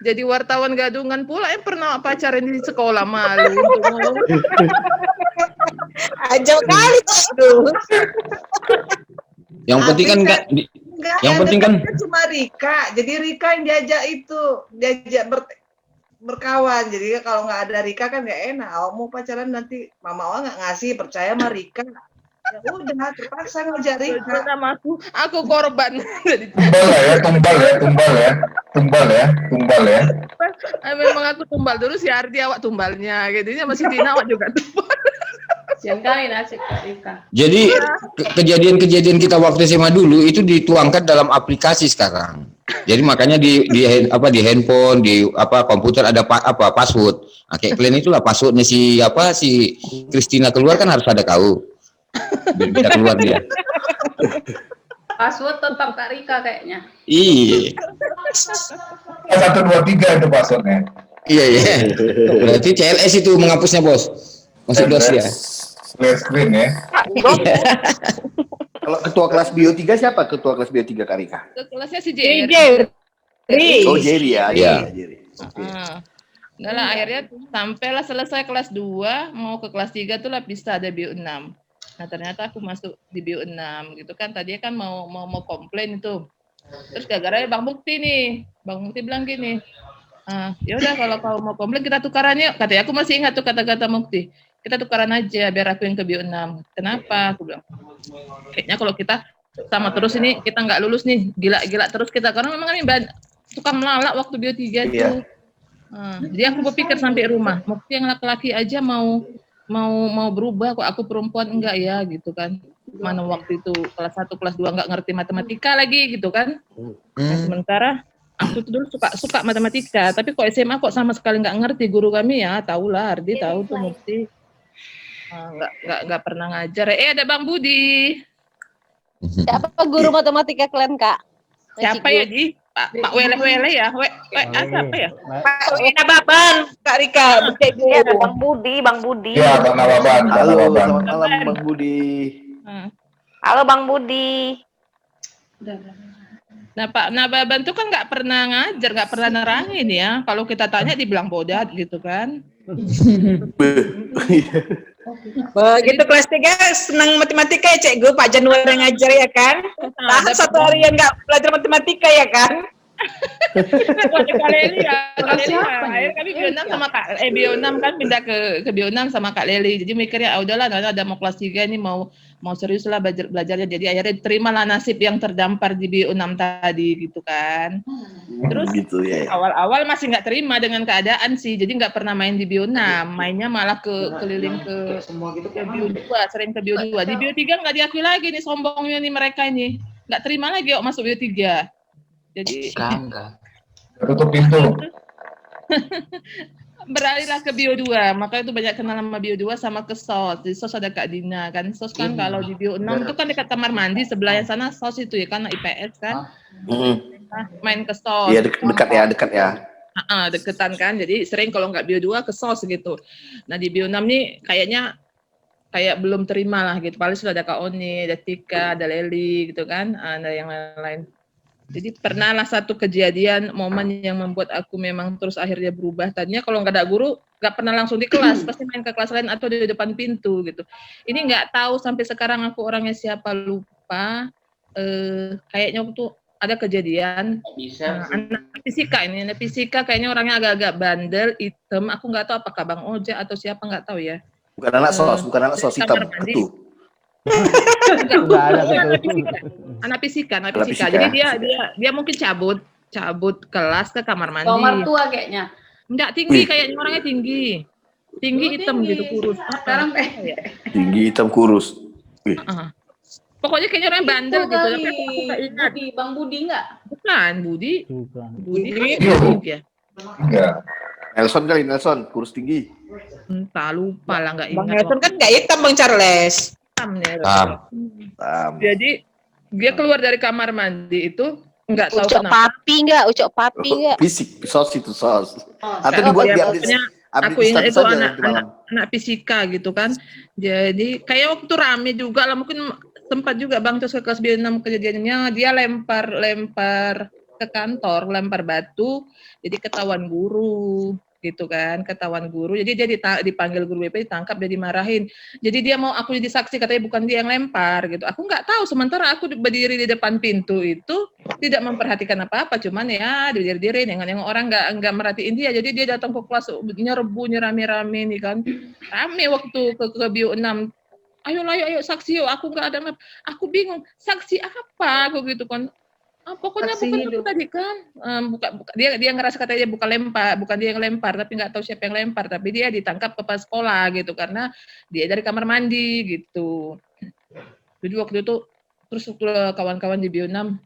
Jadi wartawan gadungan pula yang pernah pacaran di sekolah, malu. Ajal kali. Yang penting kan Enggak, Yang penting kan cuma Rika. Jadi Rika yang diajak berkawan. Jadi kalau nggak ada Rika kan nggak enak. Awak mau pacaran nanti Mama awak nggak ngasih, percaya sama Rika. Ya udah, terpaksa ngajak Rika. Nama aku korban. Tumbal ya. Memang aku tumbal dulu, si Ardi awak tumbalnya. Jadinya masih Tina awak juga tumbal. Siang kali nasib Kak Rika. jadi kejadian-kejadian kita waktu SMA dulu itu dituangkan dalam aplikasi sekarang. Jadi makanya di handphone, di komputer ada password. Nah, kayak kalian itulah passwordnya si Christina keluar kan harus ada kau. Biar bisa keluar dia. Password tetap Kak Rika kayaknya. Iya. 1, 2, 3 itu passwordnya. Iya. Berarti CLS itu menghapusnya, Bos. Masuk DOS ya. Clear screen ya. Kalau ketua kelas Bio 3 siapa? Ketua kelas Bio 3 Kak Rika? Kelasnya si Jerry. Oh, Jerry ya. Iya. Jerry. Enggak lah, akhirnya sampailah selesai kelas 2, mau ke kelas 3 tuh lah bisa ada Bio 6. Nah, ternyata aku masuk di Bio 6 gitu kan. Tadinya kan mau komplain itu. Terus gara-gara Bang Mukti nih. Bang Mukti bilang gini, ya udah kalau kau mau komplain kita tukaran yuk. Katanya aku masih ingat tuh kata-kata Mukti. Kita tukaran aja biar aku yang ke Bio 6. Kenapa? Aku bilang, kayaknya kalau kita sama terus ini kita nggak lulus nih, gila-gila terus kita, karena memang kami tukang melalak waktu Bio 3 itu. Jadi aku berpikir sampai rumah, Mukti yang laki-laki aja mau berubah, kok aku perempuan enggak ya gitu kan. Mana waktu itu kelas 1, kelas 2 nggak ngerti matematika lagi gitu kan. Nah, sementara aku tuh dulu suka matematika, tapi kok SMA kok sama sekali nggak ngerti. Guru kami ya tahulah, Ardi tahu tuh Mukti. Nggak pernah ngajar. Ada Bang Budi. Siapa guru matematika kalian, Kak? Siapa ya, Ji? Pak Wele ya? Siapa ya? Pak Nababan, Kak Rika. Iya, ada Bang Budi. Iya, Bang Nababan. Halo, selamat malam Bang Budi. Halo Bang Budi. Nah, Pak Nababan tuh kan nggak pernah ngajar, nggak pernah nerangin ya. Kalau kita tanya dibilang bodat gitu kan. Begitu kelas 3 senang matematika ya Cikgu, Pak Januari yang ngajar ya kan? Tahan 1 hari yang nggak belajar matematika ya kan? Kak Leli ya, akhirnya kami Bio 6 sama Bio 6 kan pindah ke Bio 6 sama Kak Leli. Jadi mikirnya udahlah, ada mau kelas 3 ini mau serius lah belajarnya. Jadi akhirnya terimalah nasib yang terdampar di Bio 6 tadi gitu kan. Terus gitu, ya. Awal-awal masih nggak terima dengan keadaan sih. Jadi nggak pernah main di Bio 6, mainnya malah keliling ke Bio 2, sering ke Bio 2. Di Bio 3 nggak diakui lagi nih, sombongnya nih mereka ini. Nggak terima lagi kok masuk Bio 3. Jadi tutup pintu. beralihlah ke Bio 2, makanya itu banyak kenal sama Bio 2 sama ke SOS. Di SOS ada Kak Dina kan. SOS kan kalau di Bio 6 itu kan dekat kamar mandi, sebelahnya sana SOS itu ya kan, IPS kan. Main ke SOS. Iya, dekat ya. Deketan kan. Jadi sering kalau nggak Bio 2 ke SOS gitu. Nah, di Bio 6 nih kayaknya kayak belum terima lah gitu. Paling sudah ada Kak Oni, ada Tika, ada Leli gitu kan. Ada yang lain-lain. Jadi pernahlah satu kejadian momen yang membuat aku memang terus akhirnya berubah. Tadinya kalau nggak ada guru, nggak pernah langsung di kelas, pasti main ke kelas lain atau di depan pintu gitu. Ini nggak tahu sampai sekarang aku orangnya siapa, lupa. Kayaknya waktu ada kejadian anak fisika kayaknya orangnya agak-agak bandel, hitam. Aku nggak tahu apakah Bang Oja atau siapa, nggak tahu ya. Bukan anak sos hitam. Betul. Anak fisika. Jadi dia mungkin cabut kelas ke kamar mandi. Kamar tua kayaknya. Enggak tinggi, kayaknya orangnya tinggi hitam gitu, kurus. Sekarang tinggi hitam kurus. Pokoknya kayaknya orang bandel gitu. Tapi aku nggak ingat. Bang Budi nggak? Bukan Budi ya. Nelson kurus tinggi. Entah, lupa lah, nggak ingat. Bang Nelson kan nggak hitam Bang Charles. Jadi dia keluar dari kamar mandi itu nggak tahu kenapa. Ucok papi nggak? Fisik, sos. Atau dibuat aku ingat itu anak fisika gitu kan. Jadi kayak waktu rame juga lah, mungkin tempat juga Bang Tos ke kelas Bio 6 kejadiannya, dia lempar ke kantor, lempar batu, jadi ketahuan guru. gitu kan, ketahuan guru. Jadi dia dipanggil guru BP, ditangkap, dia dimarahin. Jadi dia mau aku jadi saksi, katanya bukan dia yang lempar gitu. Aku nggak tahu, sementara aku berdiri di depan pintu itu tidak memperhatikan apa-apa, cuman ya diri-diri nengok orang nggak merhatiin dia. Jadi dia datang ke kelas nyerbu rame-rame nih kan. Rame waktu ke Bio 6. Ayo saksi yuk, aku nggak ada, aku bingung saksi apa aku gitu kan. Pokoknya Saksi bukan hidup. itu tadi kan, dia ngerasa katanya dia bukan dia yang lempar, tapi nggak tahu siapa yang lempar, tapi dia ditangkap kepala sekolah gitu karena dia dari kamar mandi gitu. Jadi waktu itu terus kawan-kawan di Bio 6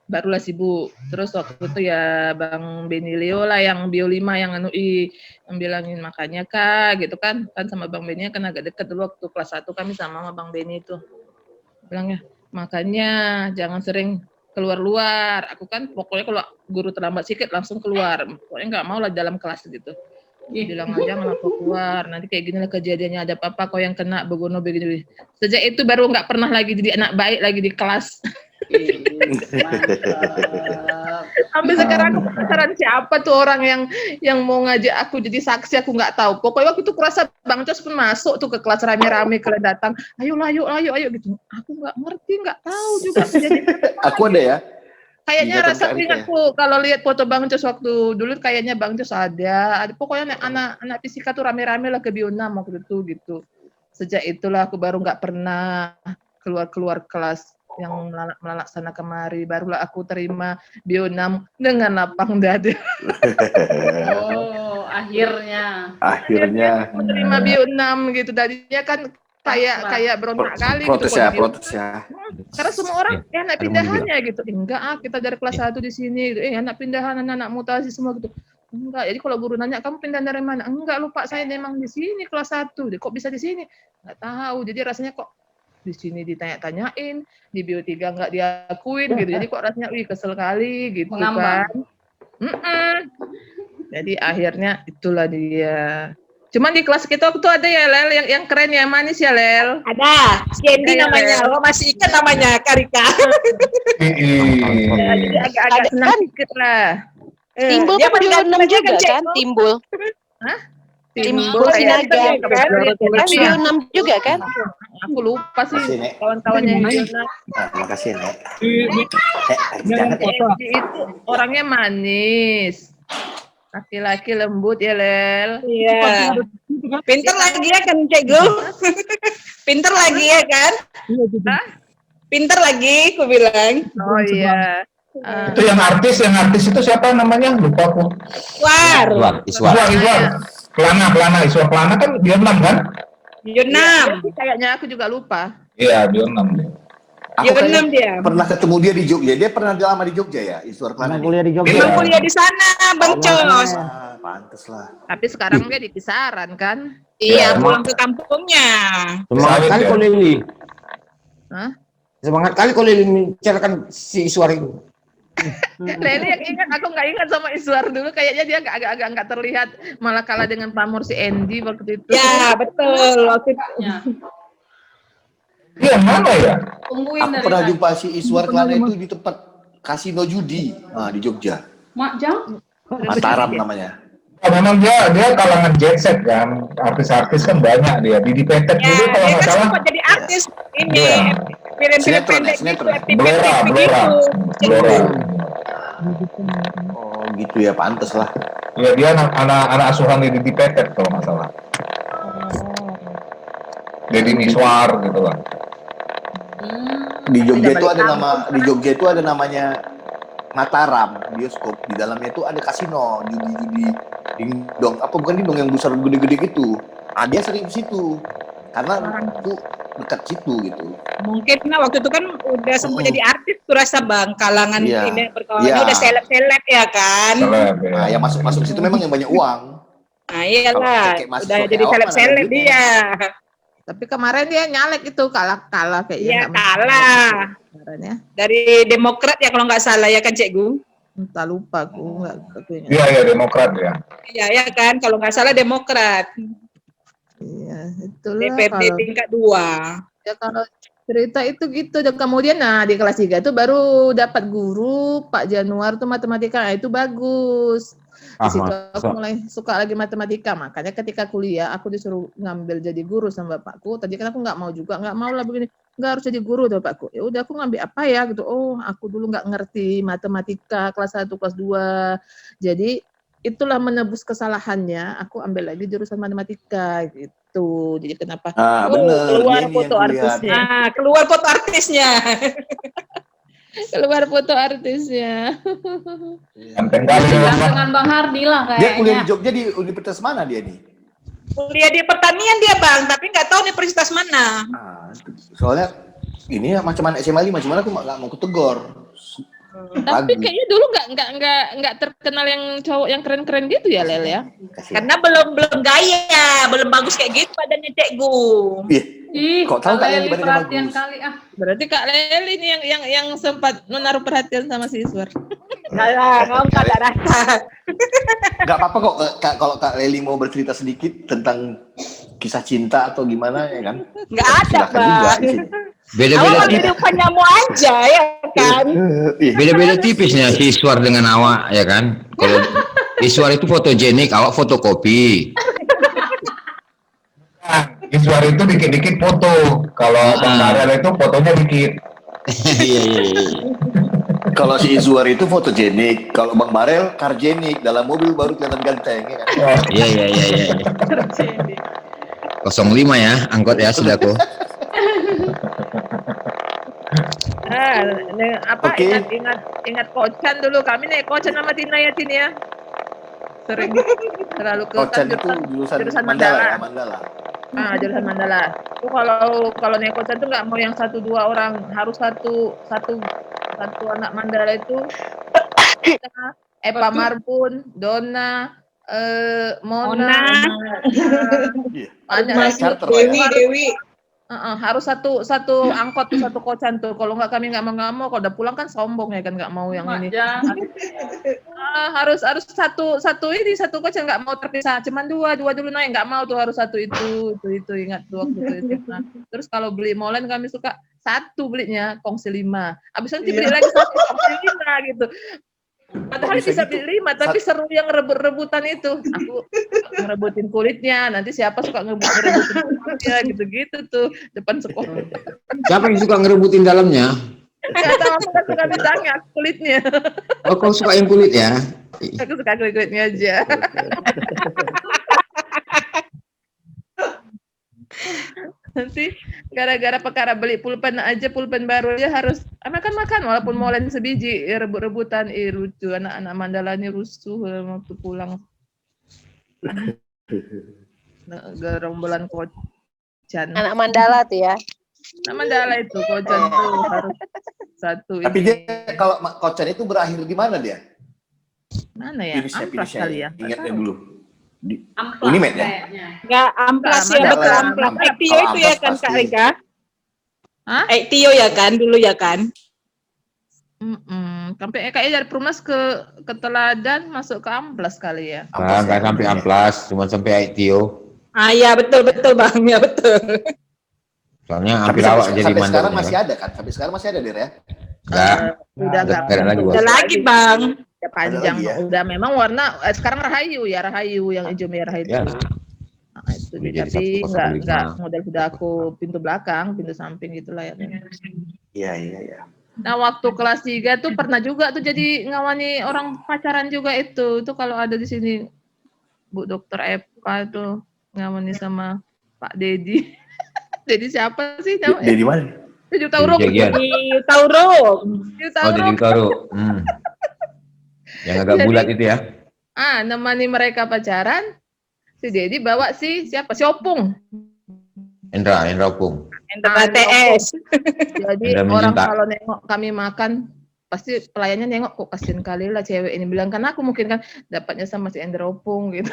barulah sibuk. Terus waktu itu ya Bang Benilio lah yang Bio 5 yang yang bilangin makanya Kak gitu kan sama Bang Beni kan agak deket dulu waktu kelas 1 kami sama Bang Beni itu. Bilangnya makanya jangan sering keluar-luar. Aku kan pokoknya kalau guru terlambat sedikit langsung keluar. Pokoknya nggak mau lah dalam kelas gitu. Bilang aja nggak mau keluar. Nanti kayak gini lah kejadiannya, ada apa-apa kau yang kena begono begini. Sejak itu baru nggak pernah lagi jadi anak baik lagi di kelas. Sampai sekarang aku penasaran siapa tuh orang yang mau ngajak aku jadi saksi, aku nggak tahu. Pokoknya waktu itu kurasa Bang Cos pun masuk tuh ke kelas rame-rame, kalian datang, ayo gitu. Aku nggak ngerti, nggak tahu juga. Aku ada ya. Kayaknya rasa ingatku kalau lihat foto Bang Cos waktu dulu, kayaknya Bang Cos ada. Pokoknya anak fisika tuh rame-rame lah ke Bio 6 waktu itu gitu. Sejak itulah aku baru nggak pernah keluar kelas yang melalak sana kemari. Barulah aku terima Bio 6 dengan lapang dada. Oh, akhirnya Aku terima Bio 6 gitu. Tadinya kan kayak berontak kali protes gitu. Protes ya. Karena semua orang anak pindahannya gitu. Enggak, kita dari kelas 1 di sini. Anak pindahan, anak mutasi semua gitu. Enggak. Jadi kalau guru nanya, kamu pindah dari mana? Enggak, lupa saya memang di sini kelas 1. Kok bisa di sini? Enggak tahu. Jadi rasanya kok di sini ditanya-tanyain, di Bio 3 enggak diakuin gitu. Jadi kok rasanya kesel kali gitu kan. Jadi akhirnya itulah dia. Cuman di kelas kita waktu ada ya Lel yang keren ya, manis ya Lel. Ada, Candy namanya. Lo masih ingat namanya Karika. Jadi agak senang dikit lah. Timbul kan Bio 6 juga kan? Timbul. Hah? Timbul Sinaga kan? Bio 6 juga kan? Aku lupa sih kawan-kawannya yang Bio 6. Makasih Nek. Itu orangnya manis. Laki-laki lembut ya Lel. Iya. Pinter lagi ya kan Cegu? Pinter lagi ya kan? Pinter lagi, aku bilang. Oh iya. Itu yang artis itu siapa namanya? Lupa aku. Iswar. Kelana, Iswar Kelana kan Bio 6 kan? Bio 6. Kayaknya aku juga lupa. Iya, Bio 6 dia. Aku dia pernah ketemu dia di Jogja. Dia pernah lama di Jogja ya, Iswar Kelana. Kuliah di Jogja. Memang kuliah di sana, Bang Cos. Pantes lah. Tapi sekarang dia di kisaran kan? Iya, pulang ke kampungnya. Semangat kali kau Lili. Hah? Semangat kali kau Lili menceritakan si Iswar itu. Leli yang ingat, aku nggak ingat sama Iswar dulu. Kayaknya dia agak nggak terlihat, malah kalah dengan pamor si Andy waktu itu. Ya, betul. Waktu itu. Iya, mana ya? Aku pernah jumpa si Iswar Kelana itu di tempat kasino judi di Jogja. Mak Jang? Mataram namanya. Memang dia kalangan jet set kan, artis-artis kan banyak dia. Di Petet dulu kalau nggak salah. Sempat jadi artis ini, film-film pendek gitu, Blora. Oh gitu ya, pantes lah. Ya dia anak asuhan di Petet kalau nggak salah. Deddy Miswar gitu lah. Di Jogja itu ada namanya Mataram bioskop. Di dalamnya itu ada kasino, judi dingdong. Apa bukan dingdong yang besar gede-gede gitu. Dia sering di situ. Karena itu dekat situ gitu. Mungkin waktu itu kan udah sempat jadi artis tuh rasa Bang, kalangan ini berkawannya udah seleb ya kan. Nah, yang masuk situ memang yang banyak uang. Nah iyalah, udah jadi seleb dia. Tapi kemarin dia nyalek itu kalah kayaknya. Iya kalah. Kemarin. Dari Demokrat ya kalau nggak salah ya kan Cek Gung? Entah lupa aku nggak ingat. Iya Demokrat ya. Iya ya kan kalau nggak salah Demokrat. Iya itulah. DPRD tingkat 2. Ya kalau cerita itu gitu. Dan kemudian di kelas 3 itu baru dapat guru Pak Januar tuh matematika, itu bagus. Ah, Di situ aku masa. mulai suka lagi matematika. Makanya ketika kuliah aku disuruh ngambil jadi guru sama bapakku. Tadi kan aku nggak mau juga, nggak mau lah begini. Nggak harus jadi guru tuh bapakku. Ya udah aku ngambil apa ya gitu. Oh, aku dulu nggak ngerti matematika kelas 1, kelas 2. Jadi itulah menebus kesalahannya. Aku ambil lagi jurusan matematika gitu. Jadi kenapa? Ah, Oh, bener. keluar Dia ini yang foto kulihat. artisnya. Nah, keluar foto artisnya. Keluar foto artisnya. Ganteng kali ya, Pak. Dengan Bang Hardi lah Dia kuliah di kayaknya. Jogja di universitas mana dia nih? Kuliah di pertanian dia Bang, tapi nggak tahu universitas mana. Ah, soalnya ini macam mana SMA 5, cuman aku nggak mau ketegor. Tapi kayaknya dulu nggak terkenal yang cowok yang keren-keren gitu ya, Lel ya. Karena belum gaya, belum bagus kayak gitu badannya Cek Gu. Ih, Kok tahu Kak Leli Leli badannya perhatian bagus? kali ah. Berarti Kak Leli ini yang sempat menaruh perhatian sama si Iswar. Kalah, kamu tak rasa. Gak apa-apa kok kalau Kak Leli mau bercerita sedikit tentang kisah cinta atau gimana ya kan? Nggak ada Silakan juga Bang. di sini. Beda-beda Awak tipis. kehidupan nyamu aja ya kan. Beda-beda tipisnya si Iswar dengan awak ya kan. Kalau Iswar itu fotogenik, awak fotokopi. Iswar itu dikit-dikit foto. Kalau Bang Karel itu fotonya dikit. Iya iya iya. Kalau si Izwar itu fotogenik, kalau Bang Barel kargenik, dalam mobil baru kelihatan ganteng ya kan? Iya iya iya iya. 05 ya, angkot ya sudaku. Oke. Ingat Kocan dulu, kami naik Kocan sama Tina ya Tin ya. Sering terlalu ke Kocan itu jurusan Mandala ya, Mandala. Jurusan Mandala. Itu kalau naik Kocan tuh nggak mau yang 1-2 orang, harus satu anak Mandala itu. Epa Marbun, Donna, Mona, banyak lagi. Dewi. Harus satu angkot tuh, satu Kocan tuh. Kalau nggak kami nggak mau. Kalau udah pulang kan sombong ya kan, nggak mau yang ini. Harus satu Kocan, nggak mau terpisah. Cuman dua dulu naik, nggak mau tuh, harus satu itu ingat tuh waktu itu. Terus kalau beli molen kami suka satu belinya kongsi 5. Abis nanti beli lagi satu kongsi 5 gitu. Padahal bisa beli 5, tapi seru yang rebut-rebutan itu. Aku ngerebutin kulitnya, nanti siapa suka ngerebutin kulitnya, gitu-gitu tuh depan sekolah. Siapa yang suka ngerebutin dalamnya? Nggak tahu, aku suka misalnya kulitnya. Oh, kau suka yang kulit ya? Aku suka kulitnya aja. Nanti gara-gara perkara beli pulpen baru aja harus makan walaupun molen sebiji, rebut-rebutan, lucu anak-anak Mandala ini rusuh waktu pulang. Gerombolan Kocan. Anak Mandala tuh ya. Anak Mandala itu Kocan tuh harus satu. Tapi dia kalau Kocan itu berakhir di mana dia? Mana ya? Amplas kali ya. Ingatnya dulu. Amplas Unimed ya? kayaknya. Nggak amplas ya, betul amplas. Tio itu ya kan Kak Rika? Hah? Tio ya kan dulu ya kan? Sampai kayaknya dari Perumnas ke Teladan masuk ke Amplas kali ya. Nggak sampai amplas, cuma sampai Aitio. Ya betul Bang, ya betul. Soalnya hampir awak jadi sampai sekarang mandor. masih ada kan? Sampai sekarang masih ada Der ya? Enggak. Udah Nggak ada lagi, Bos. Ada lagi Bang. Udah panjang, Ada lagi ya? udah memang warna sekarang Rahayu yang hijau merah itu. Ya. Nah, itu Udah jadi tapi 105. nggak model sudah aku pintu belakang, pintu samping gitu layarnya. Iya. Nah waktu kelas 3 tuh pernah juga tuh jadi ngawani orang pacaran juga itu kalau ada di sini Bu Dokter Epa tuh ngawani sama Pak Dedi. Dedi siapa sih namanya? Dedi mana? Dedi Tauro. Jagian. Di Tauro. Oh, jadi Tauro. Yang agak bulat itu ya. Nemani mereka pacaran. Si Dedi bawa si Opung. Endra Opung. TS. Jadi Endra orang mencinta. kalau nengok kami makan pasti pelayannya nengok kok kasihan kali lah cewek ini, bilang kan aku mungkin kan dapatnya sama si Endra Opung gitu.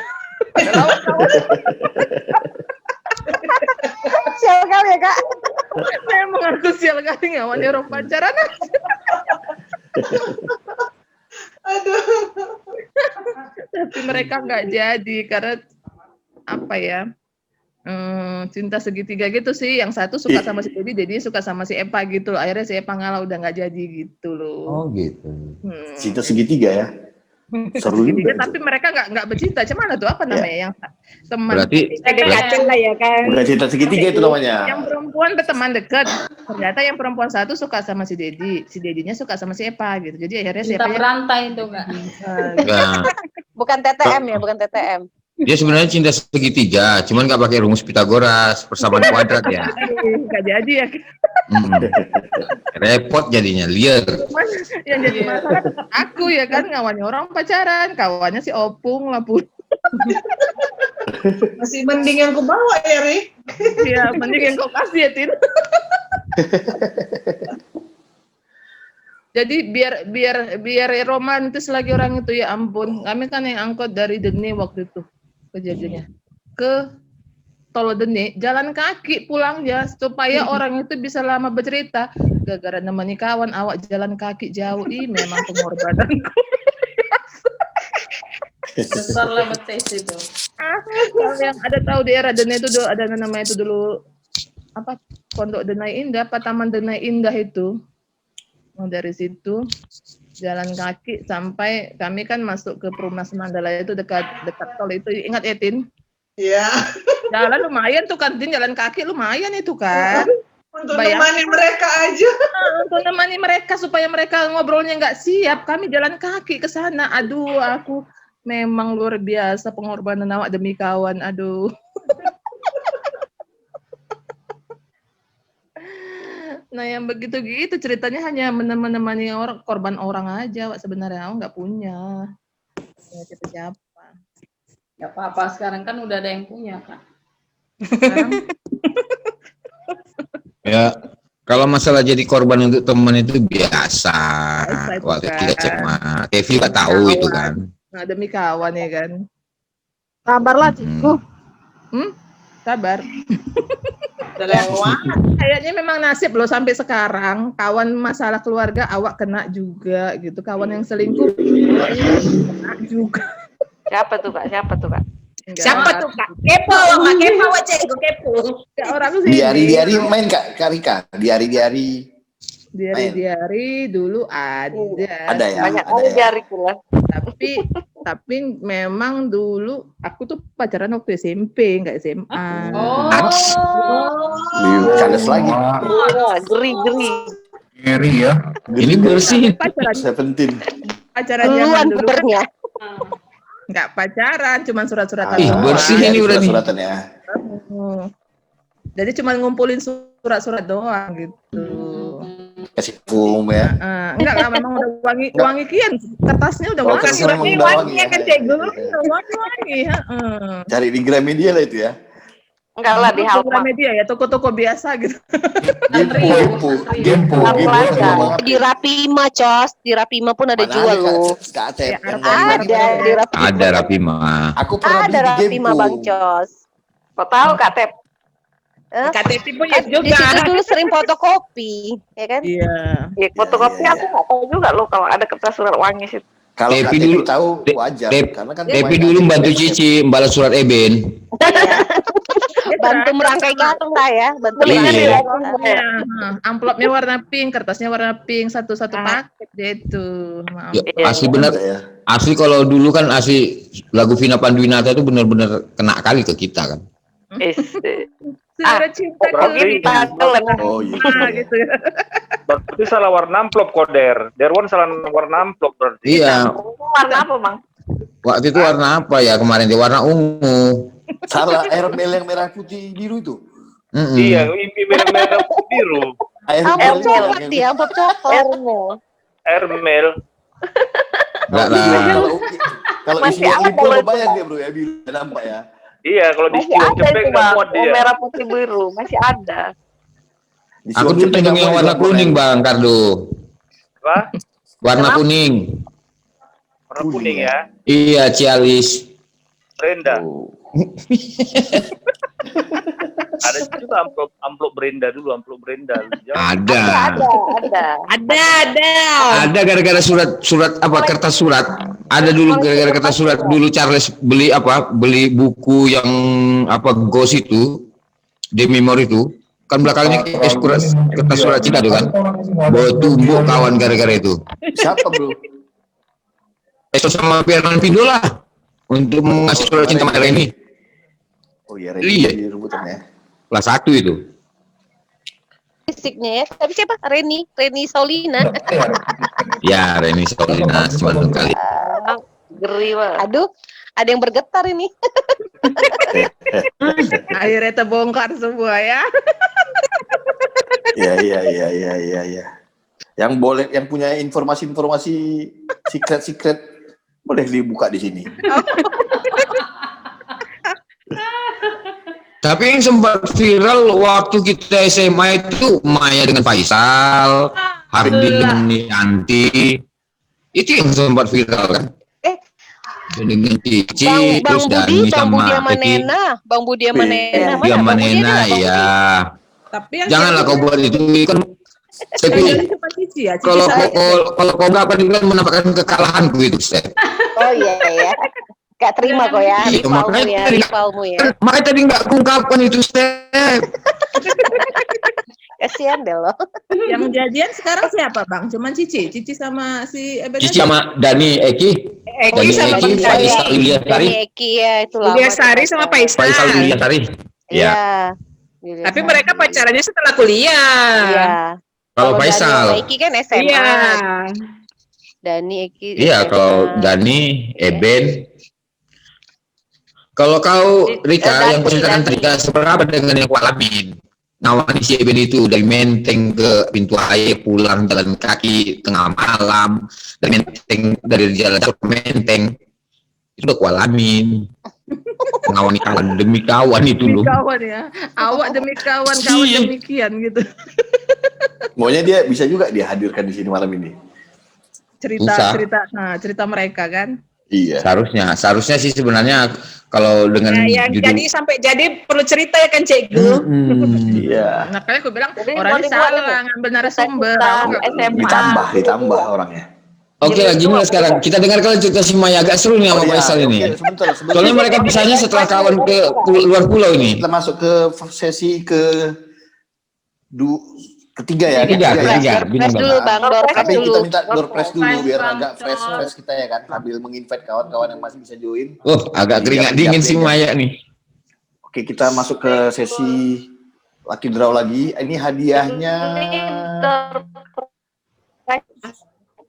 Sial kali ya Kak. Memang aku sial kali ngawani orang pacaran. Aduh. Tapi mereka nggak jadi karena apa ya, cinta segitiga gitu sih. Yang satu suka sama si Dedi suka sama si Epa gitu loh. Akhirnya si Epa ngalah, udah nggak jadi gitu loh. Oh gitu. Cinta segitiga ya? Seru juga. Tapi mereka nggak bercinta. Cuman tuh apa namanya yang teman? Berarti Kacang lah ya kan. Bukan cinta segitiga itu namanya. Yang perempuan berteman dekat. Ternyata yang perempuan satu suka sama si Dedi, si Dedinya suka sama si Epa gitu. Jadi akhirnya si Cinta Epa berantai itu Kak. enggak. Bukan TTM ya, bukan TTM. Dia sebenarnya cinta segitiga, cuman nggak pakai rumus Pitagoras, persamaan kuadrat ya. nggak jadi ya. Repot jadinya, liar. Cuman yang jadi masalah tetap aku ya kan, ngawannya orang pacaran, kawannya si Opung lah pun. Masih mending yang ku bawa ya, Rik. Iya, mending yang kau kasih ya, Tin. Jadi biar romantis lagi orang itu, ya ampun. Kami kan yang angkot dari Dene waktu itu kejadiannya ke Tol Dene, jalan kaki pulangnya supaya orang itu bisa lama bercerita. Gara-gara nemani kawan awak jalan kaki jauh, memang pengorbananku. Besar lah betes itu. Kalau yang ada tahu daerah Dene itu ada namanya itu dulu apa, Pondok Denai Indah, apa Taman Denai Indah itu. Nah, dari situ jalan kaki sampai kami kan masuk ke Perumahan Mandala itu dekat tol itu, ingat ya Tin? Iya. Jalan lumayan tuh kan Tin, jalan kaki lumayan itu kan. Untuk nemani mereka aja. Untuk nemani mereka supaya mereka ngobrolnya nggak siap, kami jalan kaki ke sana. Aduh, aku memang luar biasa pengorbanan awak demi kawan. Aduh. Nah yang begitu-gitu ceritanya hanya menemani orang, korban orang aja, Wak. Sebenarnya aku nggak punya siapa. Gak apa-apa, sekarang kan udah ada yang punya Kak. Ya, kalau masalah jadi korban untuk teman itu biasa. Itu Waktu kan. kita cek mah, Tevi nggak tahu itu kan. Nah demi kawan ya kan. Sabarlah Cikgu. Sabar. Udah lewat. Kayaknya memang nasib loh sampai sekarang kawan masalah keluarga awak kena juga gitu. Kawan yang selingkuh kena juga. Siapa tuh Kak? Enggak. Siapa tuh Kak? Kepo, Kak kepo aja, gue kepo. Ya, orang sih. Diari main Kak Rika. Diari. Diari dulu ada. Ada ya. Banyak Ada kali ya. jari pula. Tapi memang dulu aku tuh pacaran waktu SMP, enggak SMA. Kales lagi. Geri. Ngeri ya. Ini bersih. Pacaran 17. zaman Duluan dulu. puternya. Enggak pacaran, cuma surat-suratan. Ih, doang. bersih ini udah nih. Suratan ya. Jadi cuma ngumpulin surat-surat doang gitu. Kasih kum ya. Enggak lah, memang udah wangi kian. Kertasnya udah Oh, wangi. kertasnya memang udah wangi ya. Kan Cikgu, wangi. Cari di Gramedia lah itu ya. Enggak lah di Halma. Media ya, toko-toko biasa gitu. Gempo. Di Rapima, Cos. Di Rapima pun ada jual loh. Ada di Rapima. Ada Rapima. Aku pernah Ada beli di Rapima, Gempo. Bang Cos. Kau tahu Kak Tep? KTP punya Di juga. situ dulu sering fotokopi, ya kan? Iya. Ya fotokopi aku nggak tahu juga loh kalau ada kertas surat wangi situ. Kalau Depi KTP dulu tahu wajar karena kan Depi dulu bantu Cici membalas surat Eben. Bantu merangkai karung lah ya, bantu Iya. merangkai karung. Iya. Amplopnya warna pink, kertasnya warna pink, satu-satu paket deh itu. Maaf. Ya, asli bener. Asli kalau dulu kan asli lagu Vina Panduwinata itu benar-benar kena kali ke kita kan. Surat cinta berarti- Oh iya. gitu ya. Berarti salah warna amplop koder. Derwan salah warna amplop berarti. Iya. Warna apa Bang? Waktu itu warna apa ya kemarin? Dia warna ungu. Salah airmail yang merah putih biru itu. Iya, ini merah biru. Amplop coklat dia, amplop coklat. Airmail. Enggak lah. Kalau Masih isinya ada info loh itu, banyak dia bro ya biru nampak ya. Iya, kalau di Masih Siwon ada Cepek itu nggak Bang. muat dia. Merah putih biru masih ada. Aku dulu pegang yang warna kuning Bang Kardo. Apa? Warna kuning. Warna kuning ya. Iya, Cialis. Brenda. Ada juga amplop Brenda dulu, amplop Brenda. Ada. Ada. Ada gara-gara surat apa kertas surat. Ada dulu gara-gara kertas surat dulu Charles beli apa? Beli buku yang apa Ghost itu. The Memory itu. Kan belakangnya kertas surat Cina tuh kan. Bawa tumbuk kawan gara-gara itu. Siapa bro? Esos sama Fernand Pindo lah untuk mengasih surat cinta sama Reni. Oh iya, Iya. Reni rebutan ya. Kelas 1 itu. Fisiknya ya. Tapi siapa? Reni Saulina. Ya, Reni Saulina cuma kali. Geri banget. Aduh, ada yang bergetar ini. Akhirnya terbongkar semua ya. Iya. Yang punya informasi secret boleh dibuka di sini. Tapi yang sempat viral waktu kita SMA itu Maya dengan Faisal, Hardi dengan Yanti. Itu yang sempat viral kan? Dengan Cici, terus Dani sama Nena. Bang Budi sama Nena. Dia sama Nena, ya. Tapi yang Janganlah kau buat itu kan. Tapi ya, kalau kau nggak pernah menampakkan kekalahanku itu, Steph. Oh iya. Gak terima kok ya, Iya, rivalmu ya. Makanya tadi nggak kungkapkan itu, Steph. Kasihan deh lo. Yang jadian sekarang siapa Bang? Cuman Cici sama si Cici sama Dani, Eki sama Faisal Wilyasari. Eki ya, itu lama. Wilyasari sama Faisal Wilyasari. Iya. Tapi mereka pacarannya setelah kuliah. Iya. Kalau Faisal. Eki kan SMA. Iya. Dani, Eki. Iya, kalau Dani, Eben. Kalau kau, Rika, yang perceritakan Rika, seberapa dengan yang kau alamin? Ngawani si Eben itu, dari Menteng ke Pintu Air, pulang jalan kaki tengah malam, dari jalan ke Menteng. Itu udah kau alamin. Ngawani kawan demi kawan itu loh. Demi kawan ya. Awak demi kawan demikian gitu. Maunya dia bisa juga dia hadirkan di sini malam ini. Cerita mereka kan. Iya. Seharusnya sih sebenarnya kalau dengan yang judul sampai jadi perlu cerita ya kan Cikgu. Iya. Makanya aku bilang orangnya salah ngambil narasumber. Ditambah orangnya. Oke, gini lah sekarang. Kita dengarkan cerita si Maya, agak seru nih sama Faisal ini. Soalnya mereka pisahnya setelah kawan ke luar pulau ini. Kita masuk ke sesi ketiga ya. Ketiga. Door dulu Bang, Tapi kita minta door press dulu biar agak fresh kita ya kan. Sambil menginvite kawan-kawan yang masih bisa join. Agak keringat dingin si Maya nih. Oke, kita masuk ke sesi Lucky Draw lagi. Ini hadiahnya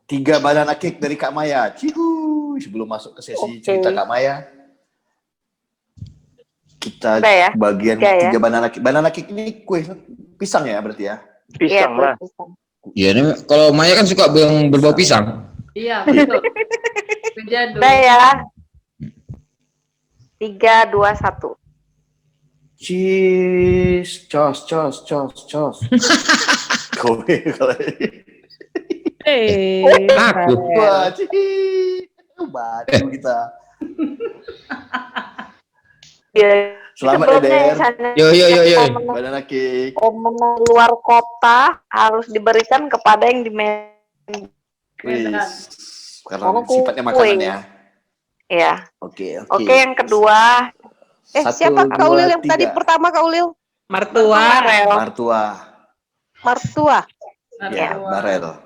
3 banana cake dari Kak Maya. Cihuy. Sebelum masuk ke sesi cerita Kak Maya, kita bagian 3 banana cake. Banana cake ini kue pisang ya berarti ya? Pisang lah. Iya, kalau Maya kan suka yang berbau pisang. Iya, betul. Kejadul. Udah ya. 3, 2, 1. Cheese, cos. Kowe kalau Aku. Wah, batu kita. Selamat ya, Der. Yo. Banana cake. Momen luar kota harus diberikan kepada yang di Karena sifatnya makanan ya. Iya. Oke. Oke, yang kedua. Siapa Kak Ulil yang tadi pertama Kak Ulil? Mertua. Ya, barel.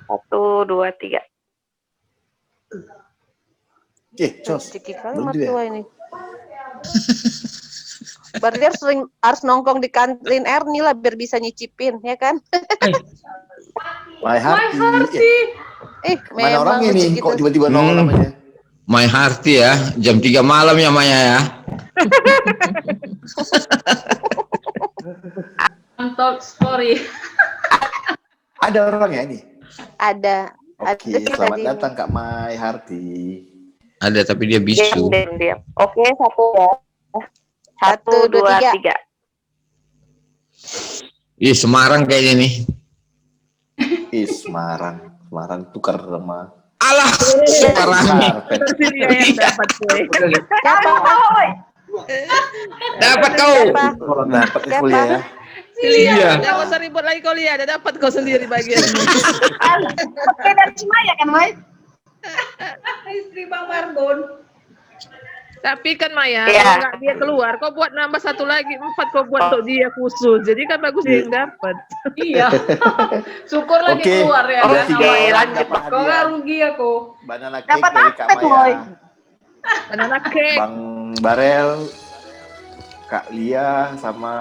1, 2, 3. Cos. Ciki kali mertua ini. Berarti harus nongkrong di kantin Erni lah biar bisa nyicipin, ya kan? My Hearty. Mana memang orangnya nih? Kok tiba-tiba nongol namanya? My Hearty ya, jam 3 malam ya Maya ya. Untold story. Ada orangnya ini? Ada. Oke, selamat datang Kak My Hearty. Ada tapi dia bisu. Diam. Oke, 1 ya. 1, 2, 3. Ih, Semarang kayaknya nih. Ih, Semarang tukar sama. Alah, Semarang nih. Dapat kau. Dapat kuliah ya. Iya. Jangan usah ribut lagi kau lihat, ada dapat kau sendiri bagian. Oke, dari Maya kan, Mai? Istri Bang Marbon. Tapi kan Maya, Iya. kalau nggak dia keluar, kau buat nambah satu lagi, 4 kau buat untuk dia khusus. Jadi kan bagus dia yang dapat. Iya. Syukur lagi Oke. keluar ya. Ada kan, 3 namanya. orang dapat Kok nggak hadiah. rugi aku. Banana cake Dapat dari Kak apa, Boy? Maya. Banana cake. Bang Barel, Kak Lia, sama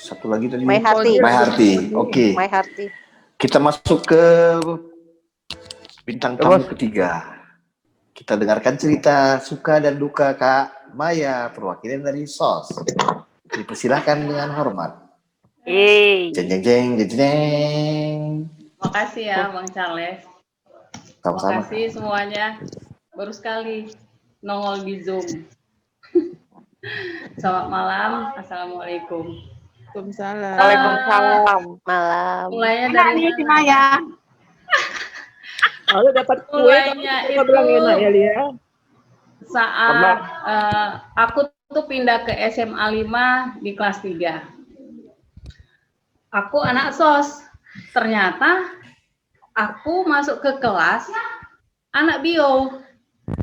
satu lagi tadi. My Hearty. My Hearty. Oke. My Hearty. Kita masuk ke bintang tamu ketiga. Kita dengarkan cerita suka dan duka Kak Maya, perwakilan dari SOS. Dipersilakan dengan hormat. Yeay. Jeng jeng jeng jeng jeng. Makasih ya Bang Charles. Sama-sama. Makasih semuanya. Baru sekali nongol di Zoom. Selamat malam. Assalamualaikum. Waalaikumsalam. Waalaikumsalam. Malam. Mulainya dari si Maya. Kalau dapat kue, Mulainya kamu bilang itu- enak ya Lia. saat aku tuh pindah ke SMA 5 di kelas 3. Aku anak SOS. Ternyata aku masuk ke kelas anak bio.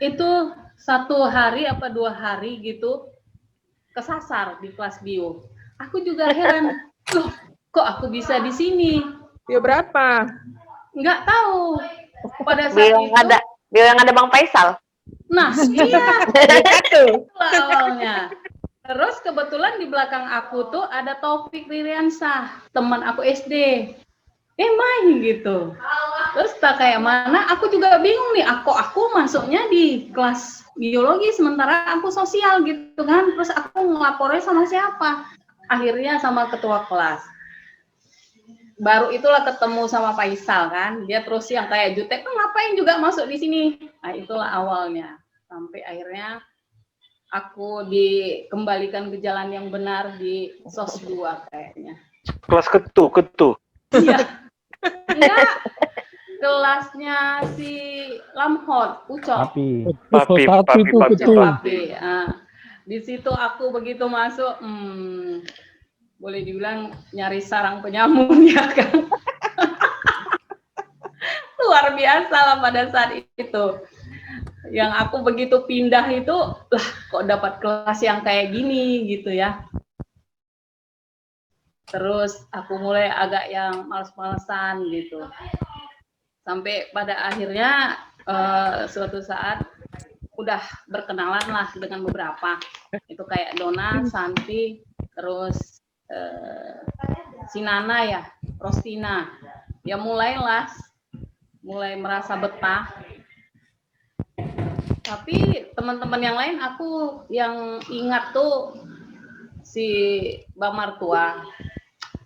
Itu 1 hari apa 2 hari gitu kesasar di kelas bio. Aku juga heran, loh kok aku bisa di sini? Bio berapa? Nggak tahu. Pada saat Bio yang itu, yang ada Bang Faisal. nah iya, Satu. itulah awalnya. Terus kebetulan di belakang aku tuh ada Taufik Ririansah, teman aku SD. Main gitu. Terus tak kayak mana, aku juga bingung nih. Aku masuknya di kelas biologi, sementara aku sosial gitu kan. Terus aku ngelapornya sama siapa? Akhirnya sama ketua kelas. Baru itulah ketemu sama Faisal kan. Dia terus yang kayak jutek, ngapain juga masuk di sini? Nah itulah awalnya. Sampai akhirnya aku dikembalikan ke jalan yang benar di SOS 2 kayaknya. Kelas ketu. Iya. Enggak. Kelasnya si Lamhot, Ucok. Papi. Papi. Di situ aku begitu masuk, boleh dibilang nyari sarang penyamun ya kan. Luar biasa lah pada saat itu. Yang aku begitu pindah itu, lah kok dapat kelas yang kayak gini gitu ya. Terus aku mulai agak yang males-malesan gitu. Sampai pada akhirnya suatu saat udah berkenalan lah dengan beberapa. Itu kayak Dona, Santi, terus si Nana ya, Rostina. Ya mulai merasa betah. Tapi teman-teman yang lain aku yang ingat tuh si Bang Martua.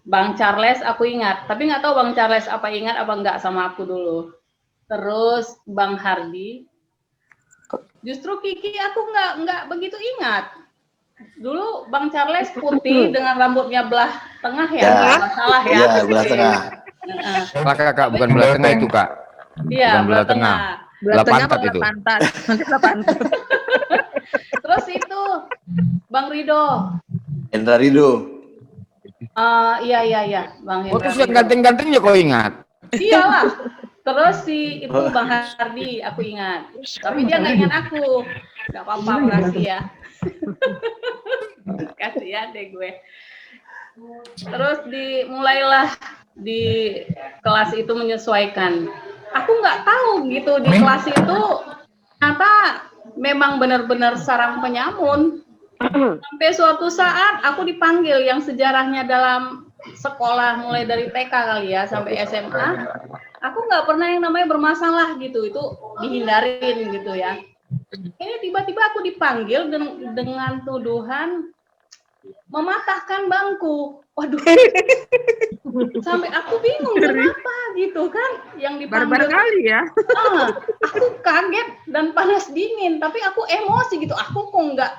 Bang Charles aku ingat, tapi nggak tahu Bang Charles apa ingat apa enggak sama aku dulu. Terus Bang Hardi. Justru Kiki aku nggak begitu ingat. Dulu Bang Charles putih dengan rambutnya belah tengah ya, nggak salah ya. Iya, belah tengah. Kak, bukan belah tengah itu, Kak. Iya, Bukan belah tengah. Belah tengah pantat belah itu. pantat. Nanti belah pantat. Terus itu Bang Rido. Hendra Rido. Iya, Bang Oh, Hendra terus yang Rido. ganteng-gantengnya kau ingat? Iyalah. Terus si itu Bang Hardi aku ingat. Tapi dia nggak ingat aku. Nggak apa-apa, makasih ya. Kasihan deh gue. Terus mulailah di kelas itu menyesuaikan. Aku nggak tahu gitu di kelas itu ternyata memang benar-benar sarang penyamun. Sampai suatu saat aku dipanggil yang sejarahnya dalam sekolah mulai dari TK kali ya sampai SMA. Aku nggak pernah yang namanya bermasalah gitu, itu dihindarin gitu ya. Ini tiba-tiba aku dipanggil dengan tuduhan mematahkan bangku. Waduh, sampai aku bingung kenapa gitu kan yang dipanggil. Barbar kali ya. Aku kaget dan panas dingin, tapi aku emosi gitu. Aku kok nggak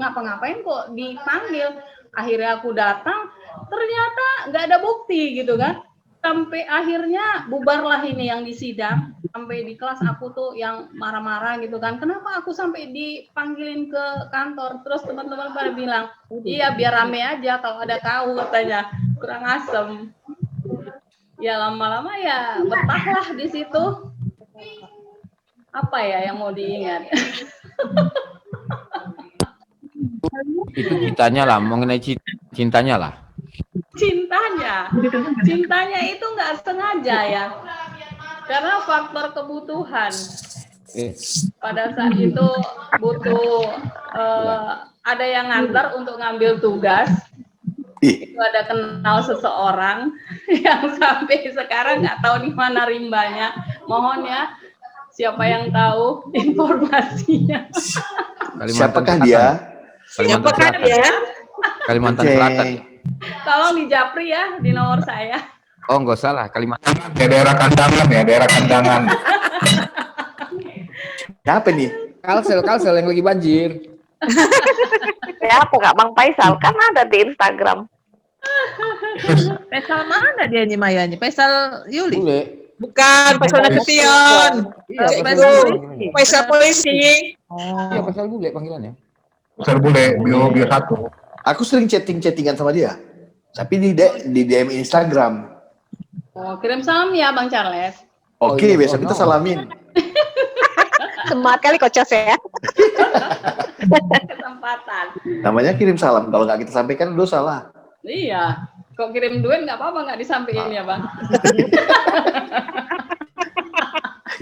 ngapa-ngapain kok dipanggil. Akhirnya aku datang, ternyata nggak ada bukti gitu kan. Sampai akhirnya bubarlah ini yang di sidang. Sampai di kelas aku tuh yang marah-marah gitu kan. Kenapa aku sampai dipanggilin ke kantor? Terus teman-teman pada bilang, iya biar rame aja kalau ada kau katanya. Kurang asem. Ya lama-lama ya betahlah di situ. Apa ya yang mau diingat? Itu cintanya lah, mengenai cintanya lah. Cintanya itu nggak sengaja ya, karena faktor kebutuhan. Pada saat itu butuh ada yang ngantar untuk ngambil tugas. Itu ada kenal seseorang yang sampai sekarang nggak tahu di mana rimbanya. Mohon ya, siapa yang tahu informasinya. Siapakah dia? Siapakah dia? Kalimantan Selatan. Tolong di japri ya di nomor saya. Oh, nggak salah, Kalimantan. Ya, daerah kandangan ya, daerah kandangan. Siapa nih? Kalsel yang lagi banjir. Ya, apa Kak Bang Faisal? Kan ada di Instagram. Faisal mana dia nih Maya nih? Faisal Yuli. Bule. Bukan, Faisal Nasution. Iya, Itu Faisal polisi. Iya, Faisal Bule panggilannya. Faisal Bule, bio 1. Aku sering chattingan sama dia. Tapi di DM Instagram. Oh, kirim salam ya Bang Charles. Oke, besok kita salamin. Semangat kali Kocos ya. Kesempatan. Namanya kirim salam. Kalau nggak kita sampaikan, lu salah. Iya. Kok kirim duit nggak apa-apa nggak disampaikan ya Bang?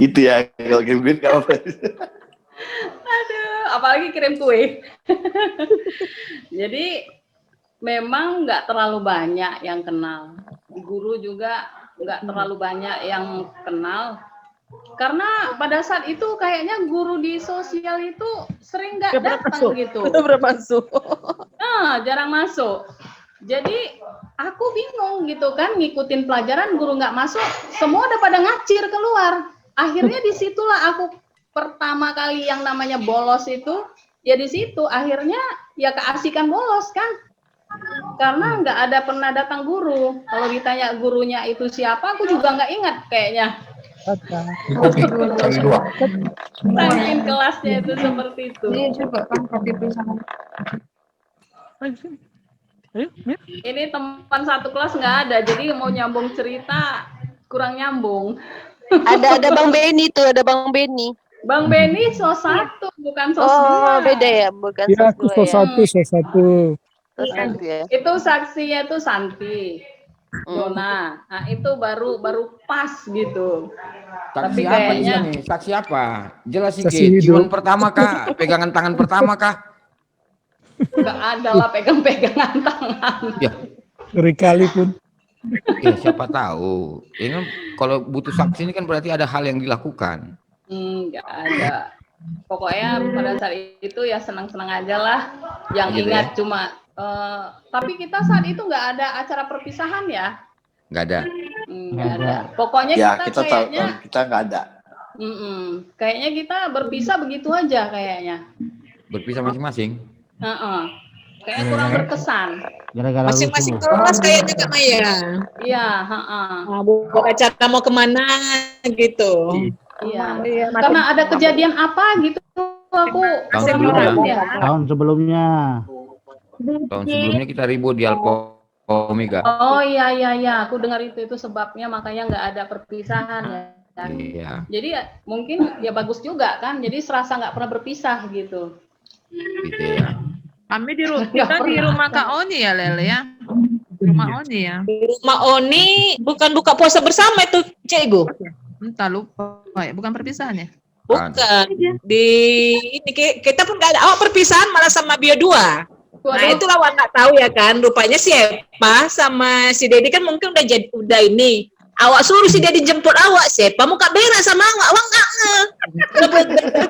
Itu ya, kalau kirim duit nggak apa-apa. Aduh, apalagi kirim kue. Jadi memang nggak terlalu banyak yang kenal. Guru juga nggak terlalu banyak yang kenal. Karena pada saat itu kayaknya guru di sosial itu sering nggak datang gitu. Bermasuk. Nah, jarang masuk. Jadi aku bingung gitu kan, ngikutin pelajaran guru nggak masuk, semua udah pada ngacir keluar. Akhirnya disitulah aku pertama kali yang namanya bolos itu, ya di situ akhirnya ya keasikan bolos kan. Karena nggak ada pernah datang guru. Kalau ditanya gurunya itu siapa, aku juga nggak ingat kayaknya. Saking kelasnya itu seperti itu. Iya juga kan kopi sama. Ini teman satu kelas nggak ada, jadi mau nyambung cerita kurang nyambung. Ada Bang Beni tuh, ada Bang Beni. Bang Beni sos 1 bukan sos 2. Oh, beda ya, bukan Iya, sos aku 2 sos ya. 1, sos 1. Sos 1 ya. Itu saksinya itu Santi. Nona. Nah, itu baru pas gitu. Saksi Tapi apa kayaknya nih? Saksi apa? Jelas sih, Saksi hidup. ciuman pertama kah? Pegangan tangan pertama kah? nggak ada lah pegang-pegangan tangan. Ya, Ngeri kali pun. ya siapa tahu. Ini kan kalau butuh saksi ini kan berarti ada hal yang dilakukan. Nggak ada. Pokoknya pada saat itu ya senang-senang aja lah. Yang Gitu ingat ya? cuma tapi kita saat itu nggak ada acara perpisahan ya. Nggak ada. Nggak ada. Pokoknya Ya, kita kita tahu, kayaknya kita nggak ada. kayaknya kita berpisah begitu aja kayaknya. Berpisah masing-masing. Kayaknya kurang berkesan. Gara-gara Masing-masing kelas kayaknya Kak Maya. Iya, Buat acara mau kemana gitu. Iya. Karena ada kejadian apa gitu aku Tahun kurang sebelumnya. paham ya. Tahun sebelumnya. Tahun sebelumnya kita ribut di Alkomika. Oh iya, aku dengar itu sebabnya makanya nggak ada perpisahan ya. Iya. Jadi ya, mungkin ya bagus juga kan. Jadi serasa nggak pernah berpisah gitu. Gitu ya. Kami kita di rumah Kak Oni ya Lele ya. Rumah Oni ya. Di rumah Oni bukan buka puasa bersama itu Cikgu. Entah lupa ya, bukan perpisahan ya. Bukan. Di ini kita pun nggak ada. Awak perpisahan malah sama Bio 2. Nah itulah awak nggak tahu ya kan. Rupanya si Epa sama si Dedi kan mungkin udah ini. Awak suruh si Dedi jemput awak. Si Epa mau kak beres sama awak nggak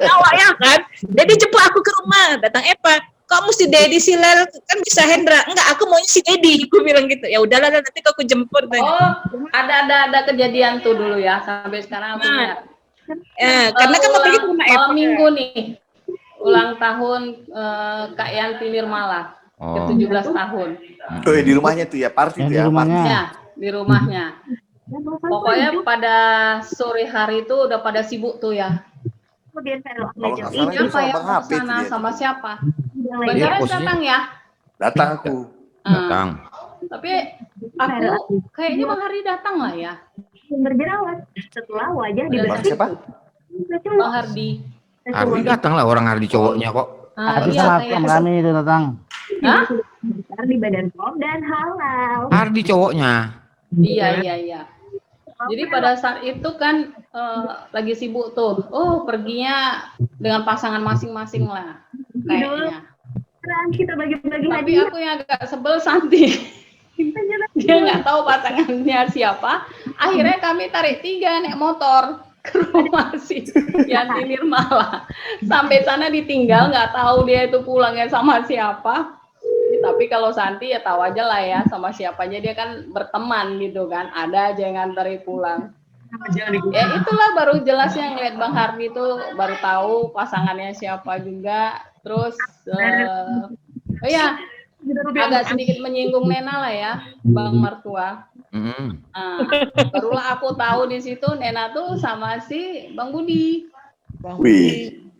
awak ya kan. Dedi jemput aku ke rumah. Datang Epa. Kamu si Dedi si Lel kan bisa Hendra. Enggak, aku maunya si Dedi. Aku bilang gitu. Ya udahlah nanti aku jemput. Oh, ada kejadian tuh dulu ya. Sampai sekarang aku ingat. Karena kan mau pergi ke rumah Epa. Malam minggu nih. Ulang tahun Kak Yanti Nirmala. Ke 17 tahun. Oh, di rumahnya tuh ya, party tuh ya. Ya, di rumahnya. Pokoknya pada sore hari itu udah pada sibuk tuh ya. Kalau nggak salah itu Siapa ya? sama Bang HP tuh Sana dia. sama siapa? Bang Iya, Charles posisinya. datang ya? Datang aku. Datang. Tapi aku kayaknya Bang Hari datang lah ya. Berjerawat setelah wajah Bang siapa? Bang Hardi. Ardi datang lah, orang Ardi cowoknya kok. Ardi Iya, sama kayak- kami itu datang. Hah? Di Badan POM dan halal. Ardi cowoknya. Iya. Jadi pada saat itu kan lagi sibuk tuh. Oh, perginya dengan pasangan masing-masing lah kayaknya. Kita bagi-bagi Tapi hadiah. aku yang agak sebel Santi. Dia nggak tahu pasangannya siapa. Akhirnya kami tarik 3 naik motor ke rumah si Yanti Nirmala. Sampai sana ditinggal, nggak tahu dia itu pulangnya sama siapa. Tapi kalau Santi ya tahu aja lah ya sama siapanya, dia kan berteman gitu kan. Ada aja yang nganterin pulang. Ya itulah baru jelasnya ngeliat Bang Hardi itu baru tahu pasangannya siapa juga. Terus oh ya agak sedikit menyinggung Nena lah ya, Bang Martua. Barulah aku tahu di situ Nena tuh sama si Bang Budi. Wih.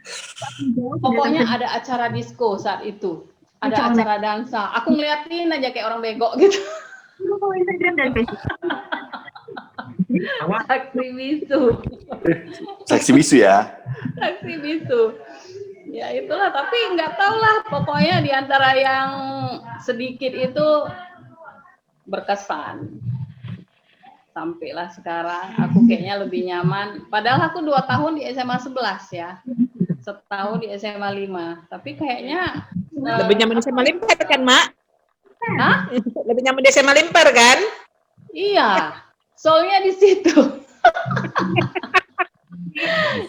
Pokoknya ada acara disco saat itu. Ada acara dansa. Aku ngeliatin aja kayak orang bego gitu. Instagram dan Facebook. Saksi bisu. Saksi bisu ya. Saksi bisu. Ya itulah, tapi nggak tahu lah. Pokoknya di antara yang sedikit itu berkesan. Sampailah sekarang aku kayaknya lebih nyaman. Padahal aku 2 tahun di SMA 11 ya. Setahun di SMA 5. Tapi kayaknya Lebih nyaman di SMA Limper kan, Mak? Hah? Lebih nyaman di SMA Limper kan? Iya. Soalnya di situ.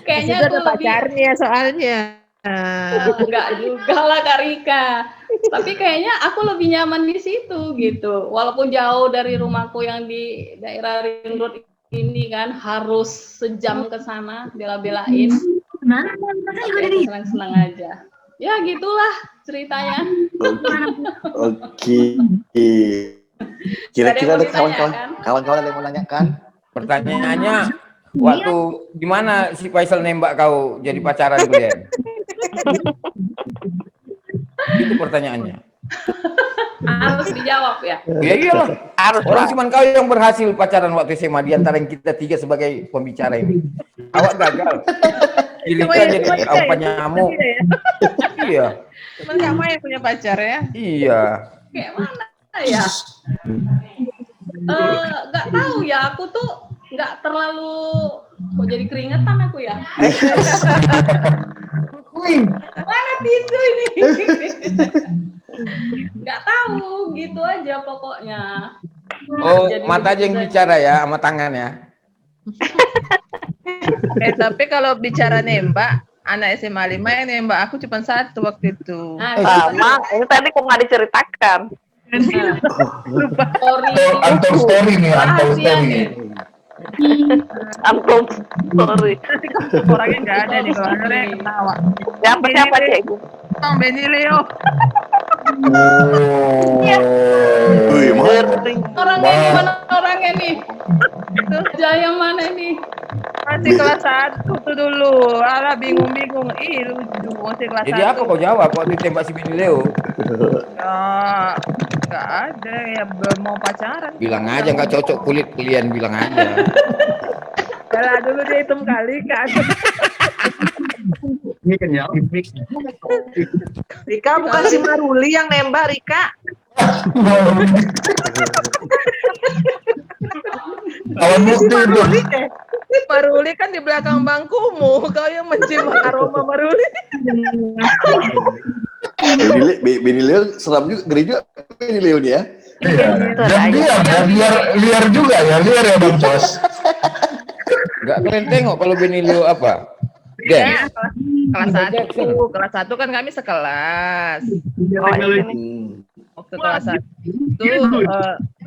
Kayaknya Itu aku ada lebih pacarnya soalnya. enggak juga lah Kak Rika. Tapi kayaknya aku lebih nyaman di situ gitu. Walaupun jauh dari rumahku yang di daerah Ring Road ini kan, harus sejam ke sana bela-belain. Senang-senang aja. Ya gitulah ceritanya. Oke. Kira-kira ada kawan-kawan ada yang mau nanyakan? Pertanyaannya, waktu gimana si Faisal nembak kau jadi pacaran kalian? Itu pertanyaannya. Harus dijawab ya. Ya iyalah. Orang cuma kau yang berhasil pacaran waktu SMA di antara yang kita 3 sebagai pembicara ini. Awak gagal. Pilihkan jadi apa nyamuk. Iya. Cuman kamu yang punya pacar ya? Iya. Kayak mana ya? Nggak tahu ya, aku tuh nggak terlalu kok jadi keringetan aku ya. Mana tisu ini? Nggak tahu, gitu aja pokoknya. Oh, Jadi mata aja yang bicara ya, sama tangan ya. Tapi kalau bicara nembak, anak SMA 5 yang nembak aku cuma 1 waktu itu. Sama, ini tadi kok nggak diceritakan. Untold story nih, untold story. Untold story. Orangnya nggak ada nih, kalau ada yang ketawa. Siapa Cikgu? Bang Benny Leo. Orangnya gimana orangnya nih? Kerja yang mana nih? Masih kelas 1 tuh dulu. Alah bingung-bingung. Ih lucu masih kelas 1. Jadi apa kau jawab waktu ditembak si Bini Leo? Ya, nggak ada ya, belum mau pacaran. Bilang aja nggak cocok kulit kalian, bilang aja. Kalau dulu dia hitam kali kan. Ini kan ya, Rika bukan si Maruli yang nembak, Rika. Kawan bukti itu. Maruli kan di belakang bangkumu, kau yang mencium aroma Maruli. Beni Leo seram juga, ngeri juga Beni Leo nih ya. Iya. Dan liar juga ya, liar ya Bang Bos. Nggak kalian tengok kalau Beni Leo apa? Ya, kelas 1 kan kami sekelas. Waktu kelas 1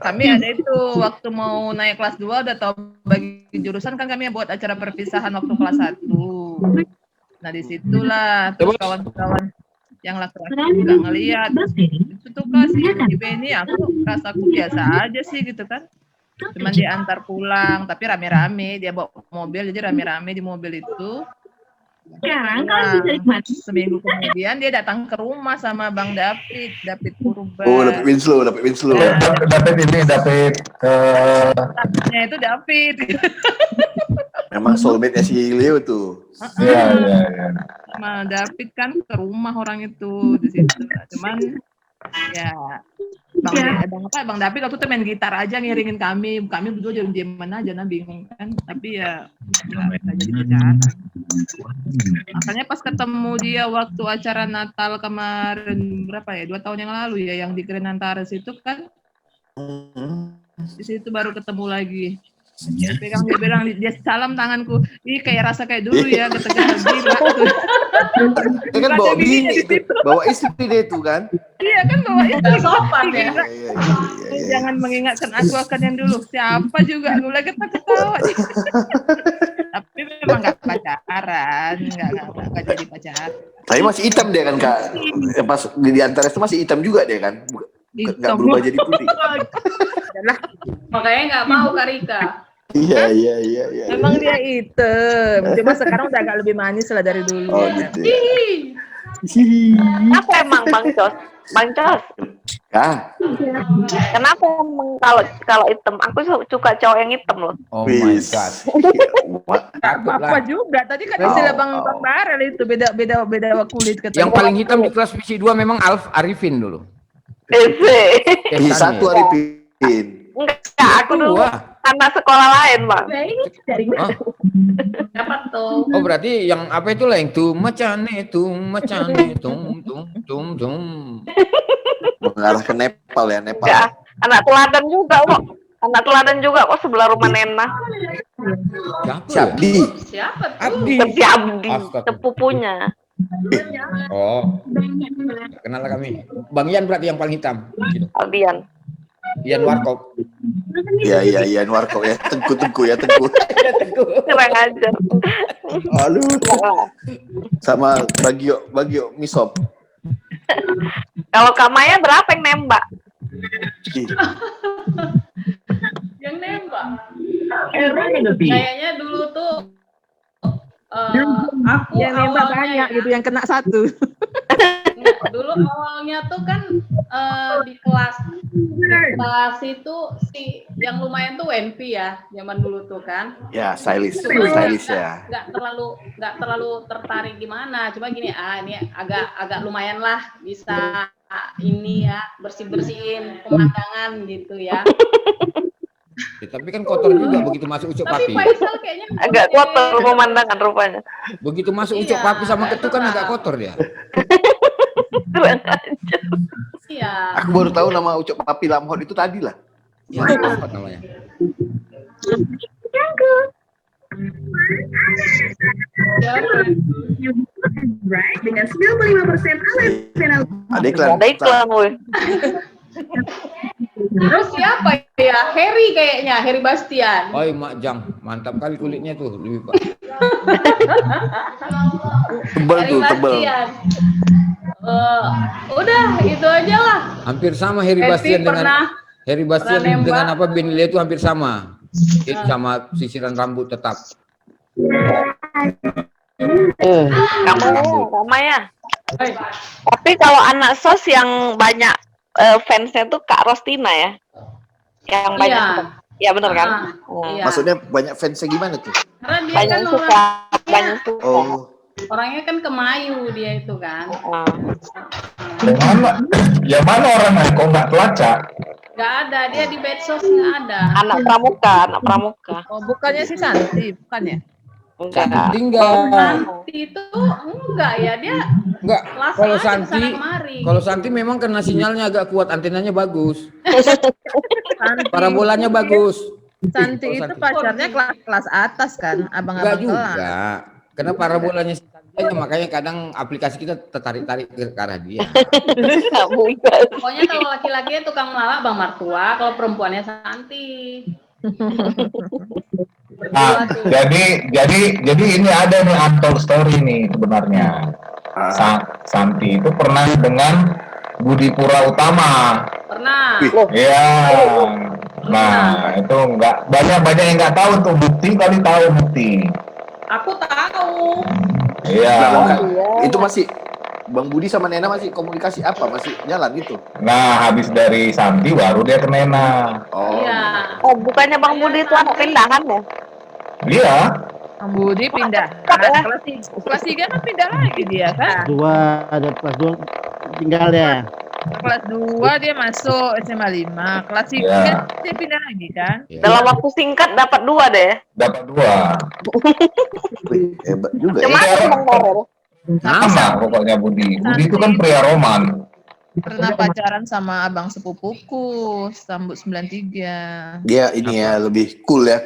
kami ada itu waktu mau naik kelas 2 udah tahu bagi jurusan kan, kami buat acara perpisahan waktu kelas 1. Nah disitulah terus kawan-kawan yang laki-laki juga ngeliat itu tuh kasih si Benny, aku biasa aja sih gitu kan. Cuman diantar pulang tapi rame-rame, dia bawa mobil jadi rame-rame di mobil itu. Sekarang kalian bisa nikmati. Seminggu kemudian dia datang ke rumah sama Bang David Purba. Oh, David Winslow. David Tapnya itu David. Memang soulmate-nya si Leo tuh. Iya, iya, iya. Sama David kan ke rumah orang itu di situ. Cuman ya Bang David waktu itu main gitar aja ngiringin kami berdua diem-dieman aja, bingung kan. Tapi ya nggak jadi pacaran. Makanya pas ketemu dia waktu acara Natal kemarin berapa ya, 2 tahun yang lalu ya, yang di Grand Antares itu kan, di situ baru ketemu lagi. Dia bilang dia salam tanganku, ih kayak rasa kayak dulu ya, kata gila. Dia kan bawa bini itu, bawa istri dia itu kan. Iya kan bawa istri. Sopan ya. Jangan mengingatkan aku akan yang dulu. Siapa juga, gue lagi ketawa. Tapi memang nggak pacaran, nggak jadi pacaran. Tapi masih hitam dia kan Kak. Pas di Antares itu masih hitam juga dia kan. Nggak berubah jadi putih. Makanya nggak mau Kak Rika. Iya. Emang dia hitam. Cuma sekarang udah agak lebih manis lah dari dulu. Oh gitu. Apa emang Bang Jos? Bang Jos, kenapa emang kalau hitam? Aku suka cowok yang hitam loh. Oh my god. Apa juga? Tadi kan istilah Bang Barel itu beda kulit katanya. Yang paling hitam di kelas PC 2 memang Arifin dulu. Satu Arifin. Enggak, aku dulu anak sekolah lain, Bang. Apa tuh? Oh berarti yang apa itu lah yang tum macane tum mengarah ke Nepal ya, Nepal. Ya, anak teladan juga kok. Anak teladan juga kok sebelah rumah Nena. Siapa? Siapa tuh? Abdi. Sepupunya. Oh. Kenal lah kami. Bang Ian berarti yang paling hitam. Aldian. Ian Warkop. Iya, Ian Warkop ya. Tengku ya, Tengku. Keren aja. Aduh. Sama Bagio Misop. Kalau Kak Maya berapa yang nembak? Yang nembak. Kayaknya dulu tuh aku yang nembak banyak gitu, yang kena satu. Dulu awalnya tuh kan di kelas itu si yang lumayan tuh Wenpi ya, zaman dulu tuh kan. Ya, stylish ya. Nggak terlalu tertarik gimana, cuma gini ini agak lumayan lah bisa ini ya bersihin pemandangan gitu ya. Ya, tapi kan kotor juga begitu masuk ucok papi. Agak kotor pemandangan rupanya. Begitu masuk ucok papi sama ketuk kan agak kotor dia. Iya. Aku baru tahu nama ucok papi Lamhot itu tadi lah. Ya, apa namanya? Dengan 95% Ada iklan, woy. Terus siapa ya? Harry kayaknya, Harry Bastian. Oi, Mak Jang, mantap kali kulitnya tuh, lebih pak. Tebal tuh, tebal. Udah, itu aja lah. Hampir sama Harry Bastian dengan apa Benile itu hampir sama. Itu sama sisiran rambut tetap. Kamu Maya. Tapi kalau anak sos yang banyak fansnya tuh Kak Rostina ya, yang banyak, ya benar kan? Maksudnya banyak fansnya gimana tuh? Karena dia banyak kan suka, banyak suka. Oh. Orangnya kan kemayu dia itu kan. Yang mana orangnya kok nggak pelacak? Nggak ada, dia di medsos nggak ada. Anak pramuka. Oh, bukannya si Santi, bukan ya? Enggak. Santi itu enggak ya, dia enggak. Kalau Santi memang karena sinyalnya agak kuat, antenanya bagus. Parabolanya bagus. Santi itu pacarnya kelas atas kan, abang-abang kelas. Enggak juga. Karena parabolanya Santi makanya kadang aplikasi kita tertarik-tarik ke arah dia. Pokoknya kalau laki-laki tukang melawak Bang Martua, kalau perempuannya Santi. Nah, jadi ini ada nih untold story nih sebenarnya. Santi itu pernah dengan Budi Pura Utama. Pernah. Iya. Nah, itu enggak banyak yang nggak tahu tuh bukti, kali tahu bukti. Aku tahu. Iya. Itu masih Bang Budi sama Nena masih komunikasi apa? Masih jalan gitu? Nah, habis dari Santi baru dia ke Nena. Oh. Iya. Oh, bukannya Bang Budi itu anak pindahan ya? Iya. Bang Budi pindah. Kelas 3 kan pindah lagi dia kan? 2 ada kelas 2 tinggal ya. Kelas 2 dia masuk SMA 5. Kelas 3 Ya. dia pindah lagi kan? Dalam waktu singkat dapat 2 deh. Dapat 2. Hebat juga Cuma Bang Morel. Sama pokoknya Budi. Budi itu kan pria roman. Pernah pacaran sama abang sepupuku, Sambut 93. Dia ini ya lebih cool ya.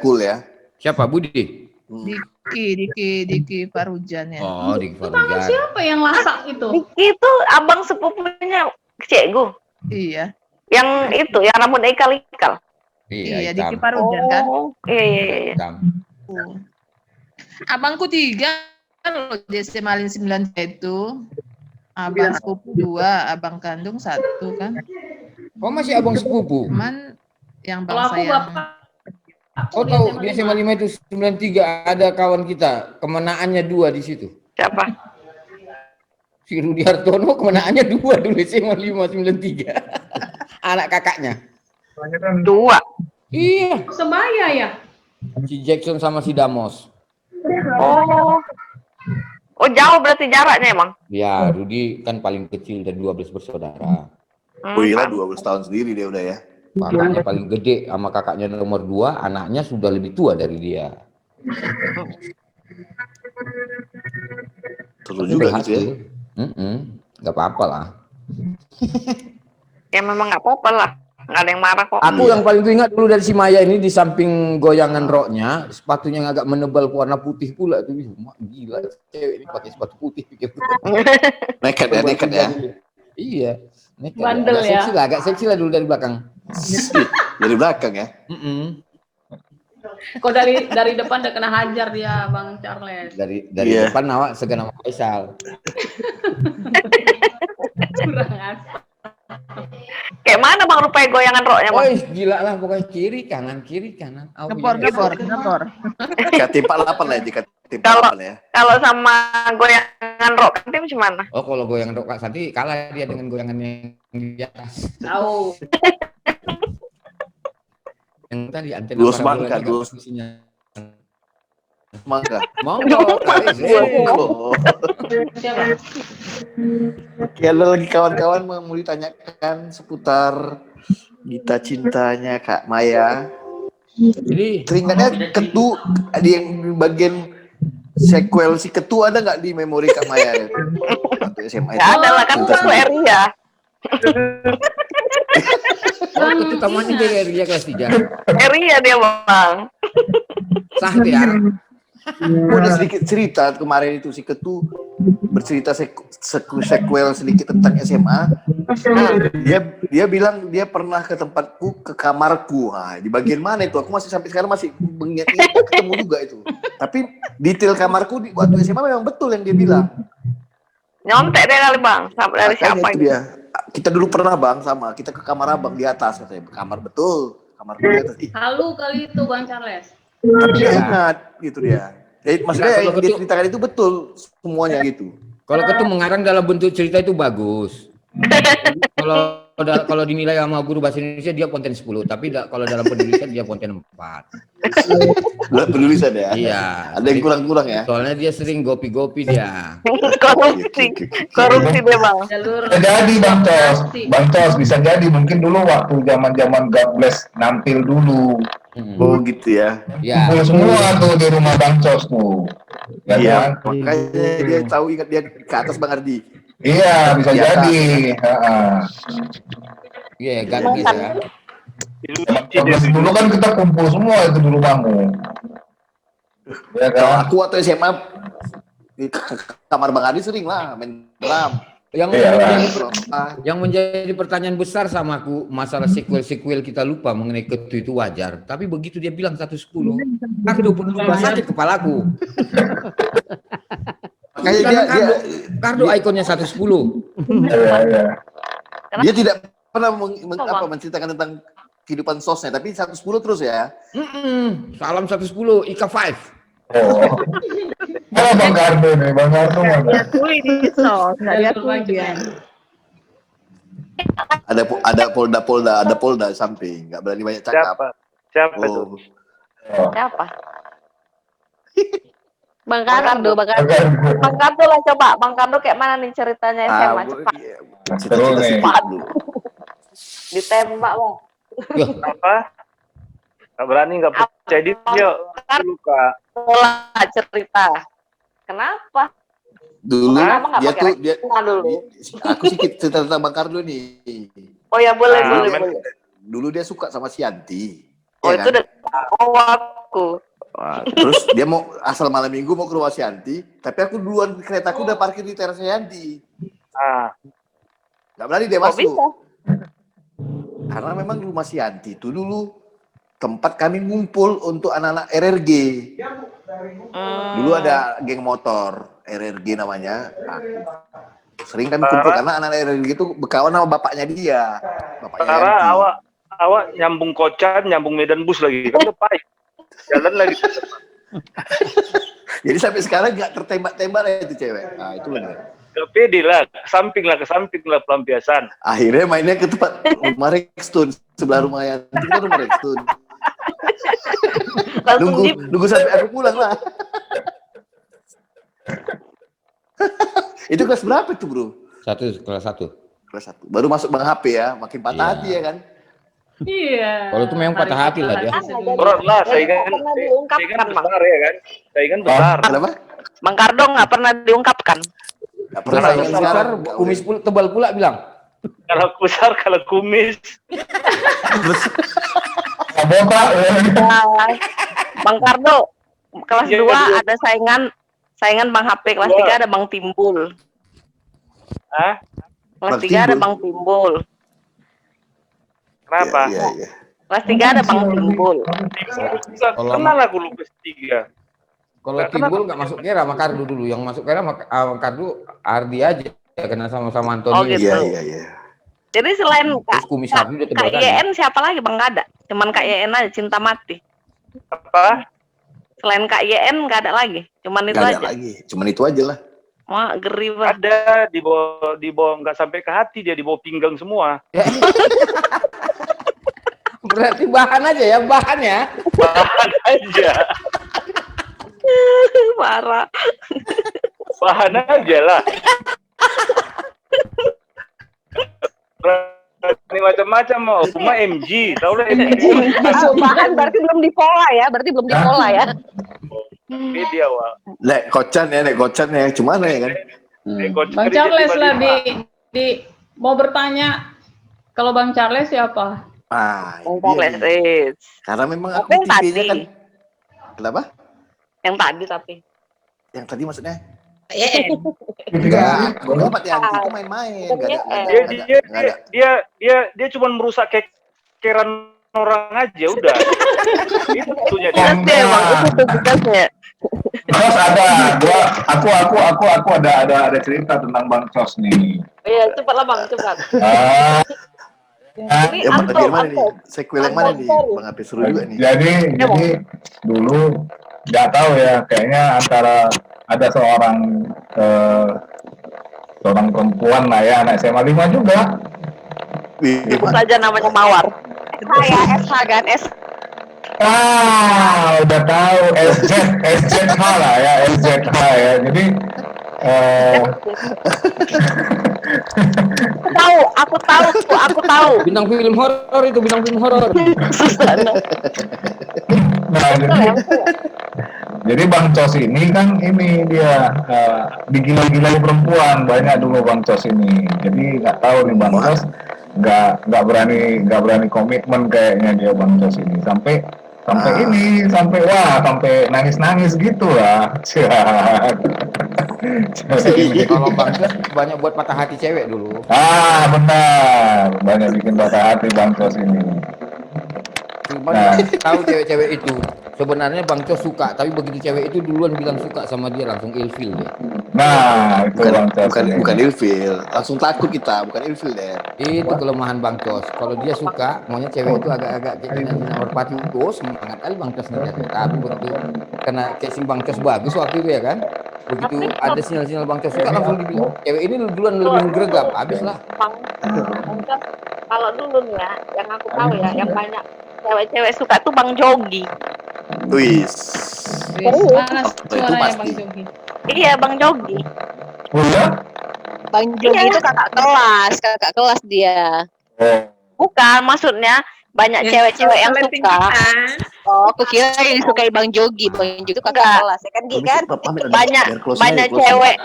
Siapa Budi? Diki Parujan ya. Oh, Diki Itu tangan Farujan. siapa yang lasak itu? Diki itu abang sepupunya Cikgu. Iya. Yang itu, yang rambutnya ikal-ikal. Iya, Diki Parujan kan? Iya. Abangku 3 kan loh di SMA 9 itu. Abang sepupu 2, abang kandung 1 kan. Oh, masih abang sepupu. Cuman yang Kalau bang aku saya. bapak. Oh, tahu di SMA 5 itu 93 ada kawan kita, kemenaannya 2 di situ. Siapa? Si Rudi Hartono kemenaannya 2 dulu SMA 5 93. Anak kakaknya. 2. Iya. Sebaya ya? Si Jackson sama si Damos. Oh, jauh berarti jaraknya emang. Ya, Rudi kan paling kecil dan 12 bersaudara. Wih lah 12 tahun sendiri dia udah ya. Kakaknya paling gede sama kakaknya nomor 2, anaknya sudah lebih tua dari dia. Terus juga gitu ya. Nggak apa-apa lah. Ya memang nggak apa-apa lah. Nggak ada yang marah kok. Aku yang paling ingat dulu dari si Maya ini, di samping goyangan roknya, sepatunya yang agak menebal warna putih pula tuh. Gila, cewek ini pakai sepatu putih pikir. Nekat ya. Iya, nekat. Bandel ya. Agak seksi lah dulu dari belakang. Dari belakang ya. Kok dari depan udah kena hajar dia Bang Charles. Dari Iya. depan awak segan sama Faisal. Kurang asal. Kayak mana Bang rupanya goyangan roknya Bang? Woi, gila lah pokoknya kiri kanan. Ngepor. Kayak timpa 8 lah ya, timpa 8 ya. Kalau sama goyangan rok kan dia gimana? Oh, kalau goyangan rok Kak Santi kalah dia dengan goyangannya yang di atas. Tahu. Yang tadi antena Dua parabola semangka, juga dua posisinya. Mangga. Monggo. Oke, ada lagi kawan-kawan mau ditanyakan seputar Gita cintanya Kak Maya. Jadi teringatnya Ketu di yang bagian sequel si Ketu ada nggak di memori Kak Maya? Waktu SMA itu. Ya ada lah kan aku Eria. Oh, Ketu tamannya dari Eria kelas 3. Eria dia Bang. Sah dia. Aku ada sedikit cerita kemarin itu si Ketu bercerita sequel sedikit tentang SMA. Dia bilang dia pernah ke tempatku, ke kamarku. Nah, di bagian mana itu? Aku masih sampai sekarang masih mengingat ketemu juga itu. Tapi detail kamarku di waktu SMA memang betul yang dia bilang. Nyontek dia kali Bang. Dari siapa itu dia. Kita dulu pernah Bang sama kita ke kamar abang di atas katanya. Kamar betul, kamar di atas. Halu kali itu Bang Charles. Tapi dia ingat gitu dia. Jadi maksudnya yang dia ceritakan itu betul semuanya gitu. Kalau Ketu mengarang dalam bentuk cerita itu bagus. Kalau dinilai sama guru bahasa Indonesia dia konten 10, tapi kalau dalam penulisan dia konten 4. Penulisan ya? Iya. Ada yang kurang-kurang ya? Soalnya dia sering gopi-gopi dia. Korupsi dia Bang. Bisa jadi Bang Tos bisa jadi mungkin dulu waktu zaman God Bless nampil dulu. Oh gitu ya. Ya. Kumpul semua tuh di rumah Bang Tos tuh. Ya Iya, kan? makanya dia tahu ingat dia ke atas Bang Ardi. Iya, bisa Di atas. jadi. Iya, gadis ya. Dulu kan kita kumpul semua itu di rumahmu. Ya Kalau kan? aku waktu SMA di kamar Bang Ardi sering lah main drum. Yang menjadi pertanyaan besar sama aku masalah sequel kita lupa mengenai Ketu itu wajar. Tapi begitu dia bilang 110, kardo pun lupa sakit kepalaku. Makanya kardo ikonnya 110. Dia tidak pernah menceritakan tentang kehidupan sosnya, tapi 110 terus ya. Salam 110, Ika 5. Oh, Bang Kardo nih, Bang Kardo mana? Diakui di sos, nggak diakui dia. Ada polda samping, nggak berani banyak cakap. Siapa Oh. Siapa? Bang Kardo. Bang Kardo lah coba. Bang Kardo kayak mana nih ceritanya SMA cepat. Cita-cita sipil dulu. Ditembak Bang. Apa? Gak berani, gak percaya dia. Luka. Mulai cerita. Kenapa? Dulu Kenapa nggak dia pakai tuh dia, rekam dulu? aku sedikit cerita tentang Bang Kardo nih. Oh ya boleh. Dulu dia suka sama si Yanti. Oh ya itu kan? udah aku. Wah, terus dia mau asal malam minggu mau ke rumah si Yanti, tapi aku duluan keretaku udah parkir di teras Yanti. Gak berani dia masuk. Bisa? Karena memang rumah si Yanti itu dulu tempat kami ngumpul untuk anak-anak RRG. Dulu ada geng motor RRG namanya. Sering kami kumpul karena anak-anak RRG itu berkawan sama bapaknya dia. Bapaknya Karena Yanti. awak nyambung Kocan, nyambung Medan Bus lagi. Kan udah pahit. Jalan lagi. Jadi sampai sekarang nggak tertembak-tembak lah itu cewek. Nah itu benar. Gak pede lah, ke samping lah pelampiasan. Akhirnya mainnya ke tempat rumah Rexton, sebelah rumah Yanti kan rumah Rexton. nunggu sampai aku pulang lah. Itu kelas berapa tuh bro? Kelas 1. Kelas 1. Baru masuk Bang HP ya, makin patah hati ya kan? Iya. Kalau itu memang patah hati lah dia. Berat lah, saingan besar ya kan? Saingan besar. Kenapa? Bang Kardo nggak pernah diungkapkan. Nggak pernah saingan besar, kumis tebal pula bilang. Kalau kusar, kalau kumis. Bang Kardo, kelas 2 ada saingan Bang HP, kelas 3 ada Bang Timbul. Kelas 3 ada Bang Timbul. Kenapa? Kelas 3 ada Bang Timbul. Kenal aku lu kelas 3. Kalau Timbul nggak masuk kira sama Kardo dulu. Yang masuk kira sama Kardo Ardi aja. Kena sama Antoni. Oh gitu. Iya. Jadi selain Kak YN siapa lagi Bang? Nggak ada. Cuman Kak YN aja, cinta mati. Apa? Selain Kak YN nggak ada lagi. Cuman itu aja. Cuman itu aja lah. Wah, geri banget. Ada di bawah nggak sampai ke hati, dia di bawah pinggang semua. Berarti bahan aja ya, bahan ya. Bahan aja. Parah. Bahan aja lah. Ini macam-macam mau, cuma MG, tahu lah MG. Masuk bahan berarti belum dipola ya, Dia wah. Nek kocan ya, cuma ya kan. Bang Charles lah di mau bertanya, kalau Bang Charles siapa? Bang Charles. Karena memang aku TV-nya kan. Kenapa? Yang tadi tapi. Yang tadi maksudnya? Enggak, tempat yang itu main-main. Dia cuma merusak kekeran orang aja udah. Itu tentunya dia. Terus aku ada cerita tentang Bang Cos nih. Iya, cepatlah Bang, cepat. Yang mana nih? Sequel yang mana nih? Bang Api suruh juga nih. Jadi dulu nggak tahu ya, kayaknya antara ada seorang perempuan lah ya, anak SMA 5 juga. Sebut saja namanya Mawar. SH kan, Udah tahu SZH lah ya, SZH ya. Jadi aku tahu. Bintang film horor itu, bintang film horor. Nah, jadi Bang Cos ini kan dia digila-gilai perempuan banyak dulu Bang Cos ini. Jadi nggak tahu nih Bang Cos nggak berani komitmen kayaknya dia Bang Cos ini sampai nangis gitu lah. Kalau Bang Cos banyak buat patah hati cewek dulu. Benar, banyak bikin patah hati Bang Cos ini. Cuma tahu cewek-cewek itu sebenarnya Bang Cos suka, tapi begitu cewek itu duluan bilang suka sama dia langsung ilfil dia. Nah, itu bukan ilfil, langsung takut kita, bukan ilfil deh. Itu kelemahan Bang Cos. Kalau dia suka, maunya cewek itu agak-agak kayak merpati. Semangat kali Bang Cos nih. Tapi begitu kena casing Bang Cos bagus waktu itu ya kan. Begitu ada sinyal-sinyal Bang Cos suka langsung dibilang cewek ini duluan lebih greggap, habislah. Kalau dulu nih ya, yang aku tahu ya, yang banyak cewek-cewek suka tuh Bang Jogi. Wis. Mana itu suaranya pasti. Bang Jogi? Iya, Bang Jogi. Oh ya? Bang Jogi itu kakak kelas dia. Bukan, maksudnya banyak Yang cewek-cewek yang paling suka. tingkatan. Oh, aku kira yang disukai Bang Jogi. Bang Jogi itu kakak kelas, ya kan Gi kan? Banyak cewek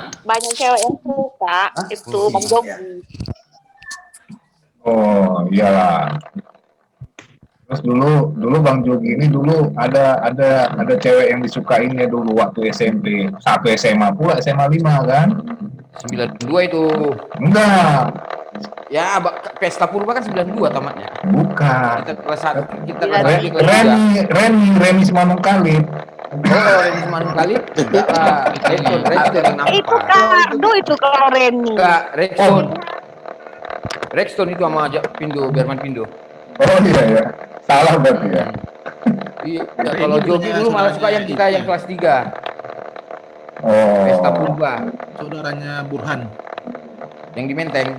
yang suka itu Bang Jogi. Oh, iyalah. Terus dulu Bang Jogi ini dulu ada cewek yang disukainya dulu waktu SMP. Satu SMA pula, SMA 5 kan? 92 itu. Enggak. Ya, Pesta Purba kan 92 tamatnya. Bukan. Kita kelas 1, kita kelas 1, kelas 3. Reni Simanung Khalid. Oh, Reni Simanung Khalid? Enggak lah. Rexton yang nampak. Itu kado itu kalau Reni. Enggak, Rexton itu sama Pindo, Berman Pindo. Oh iya ya. Salah berarti ya. Iya, kalau Jogi dulu malah suka yang kita yang kelas 3. Oh. Pesta Purba. Saudaranya Burhan. Yang di Menteng.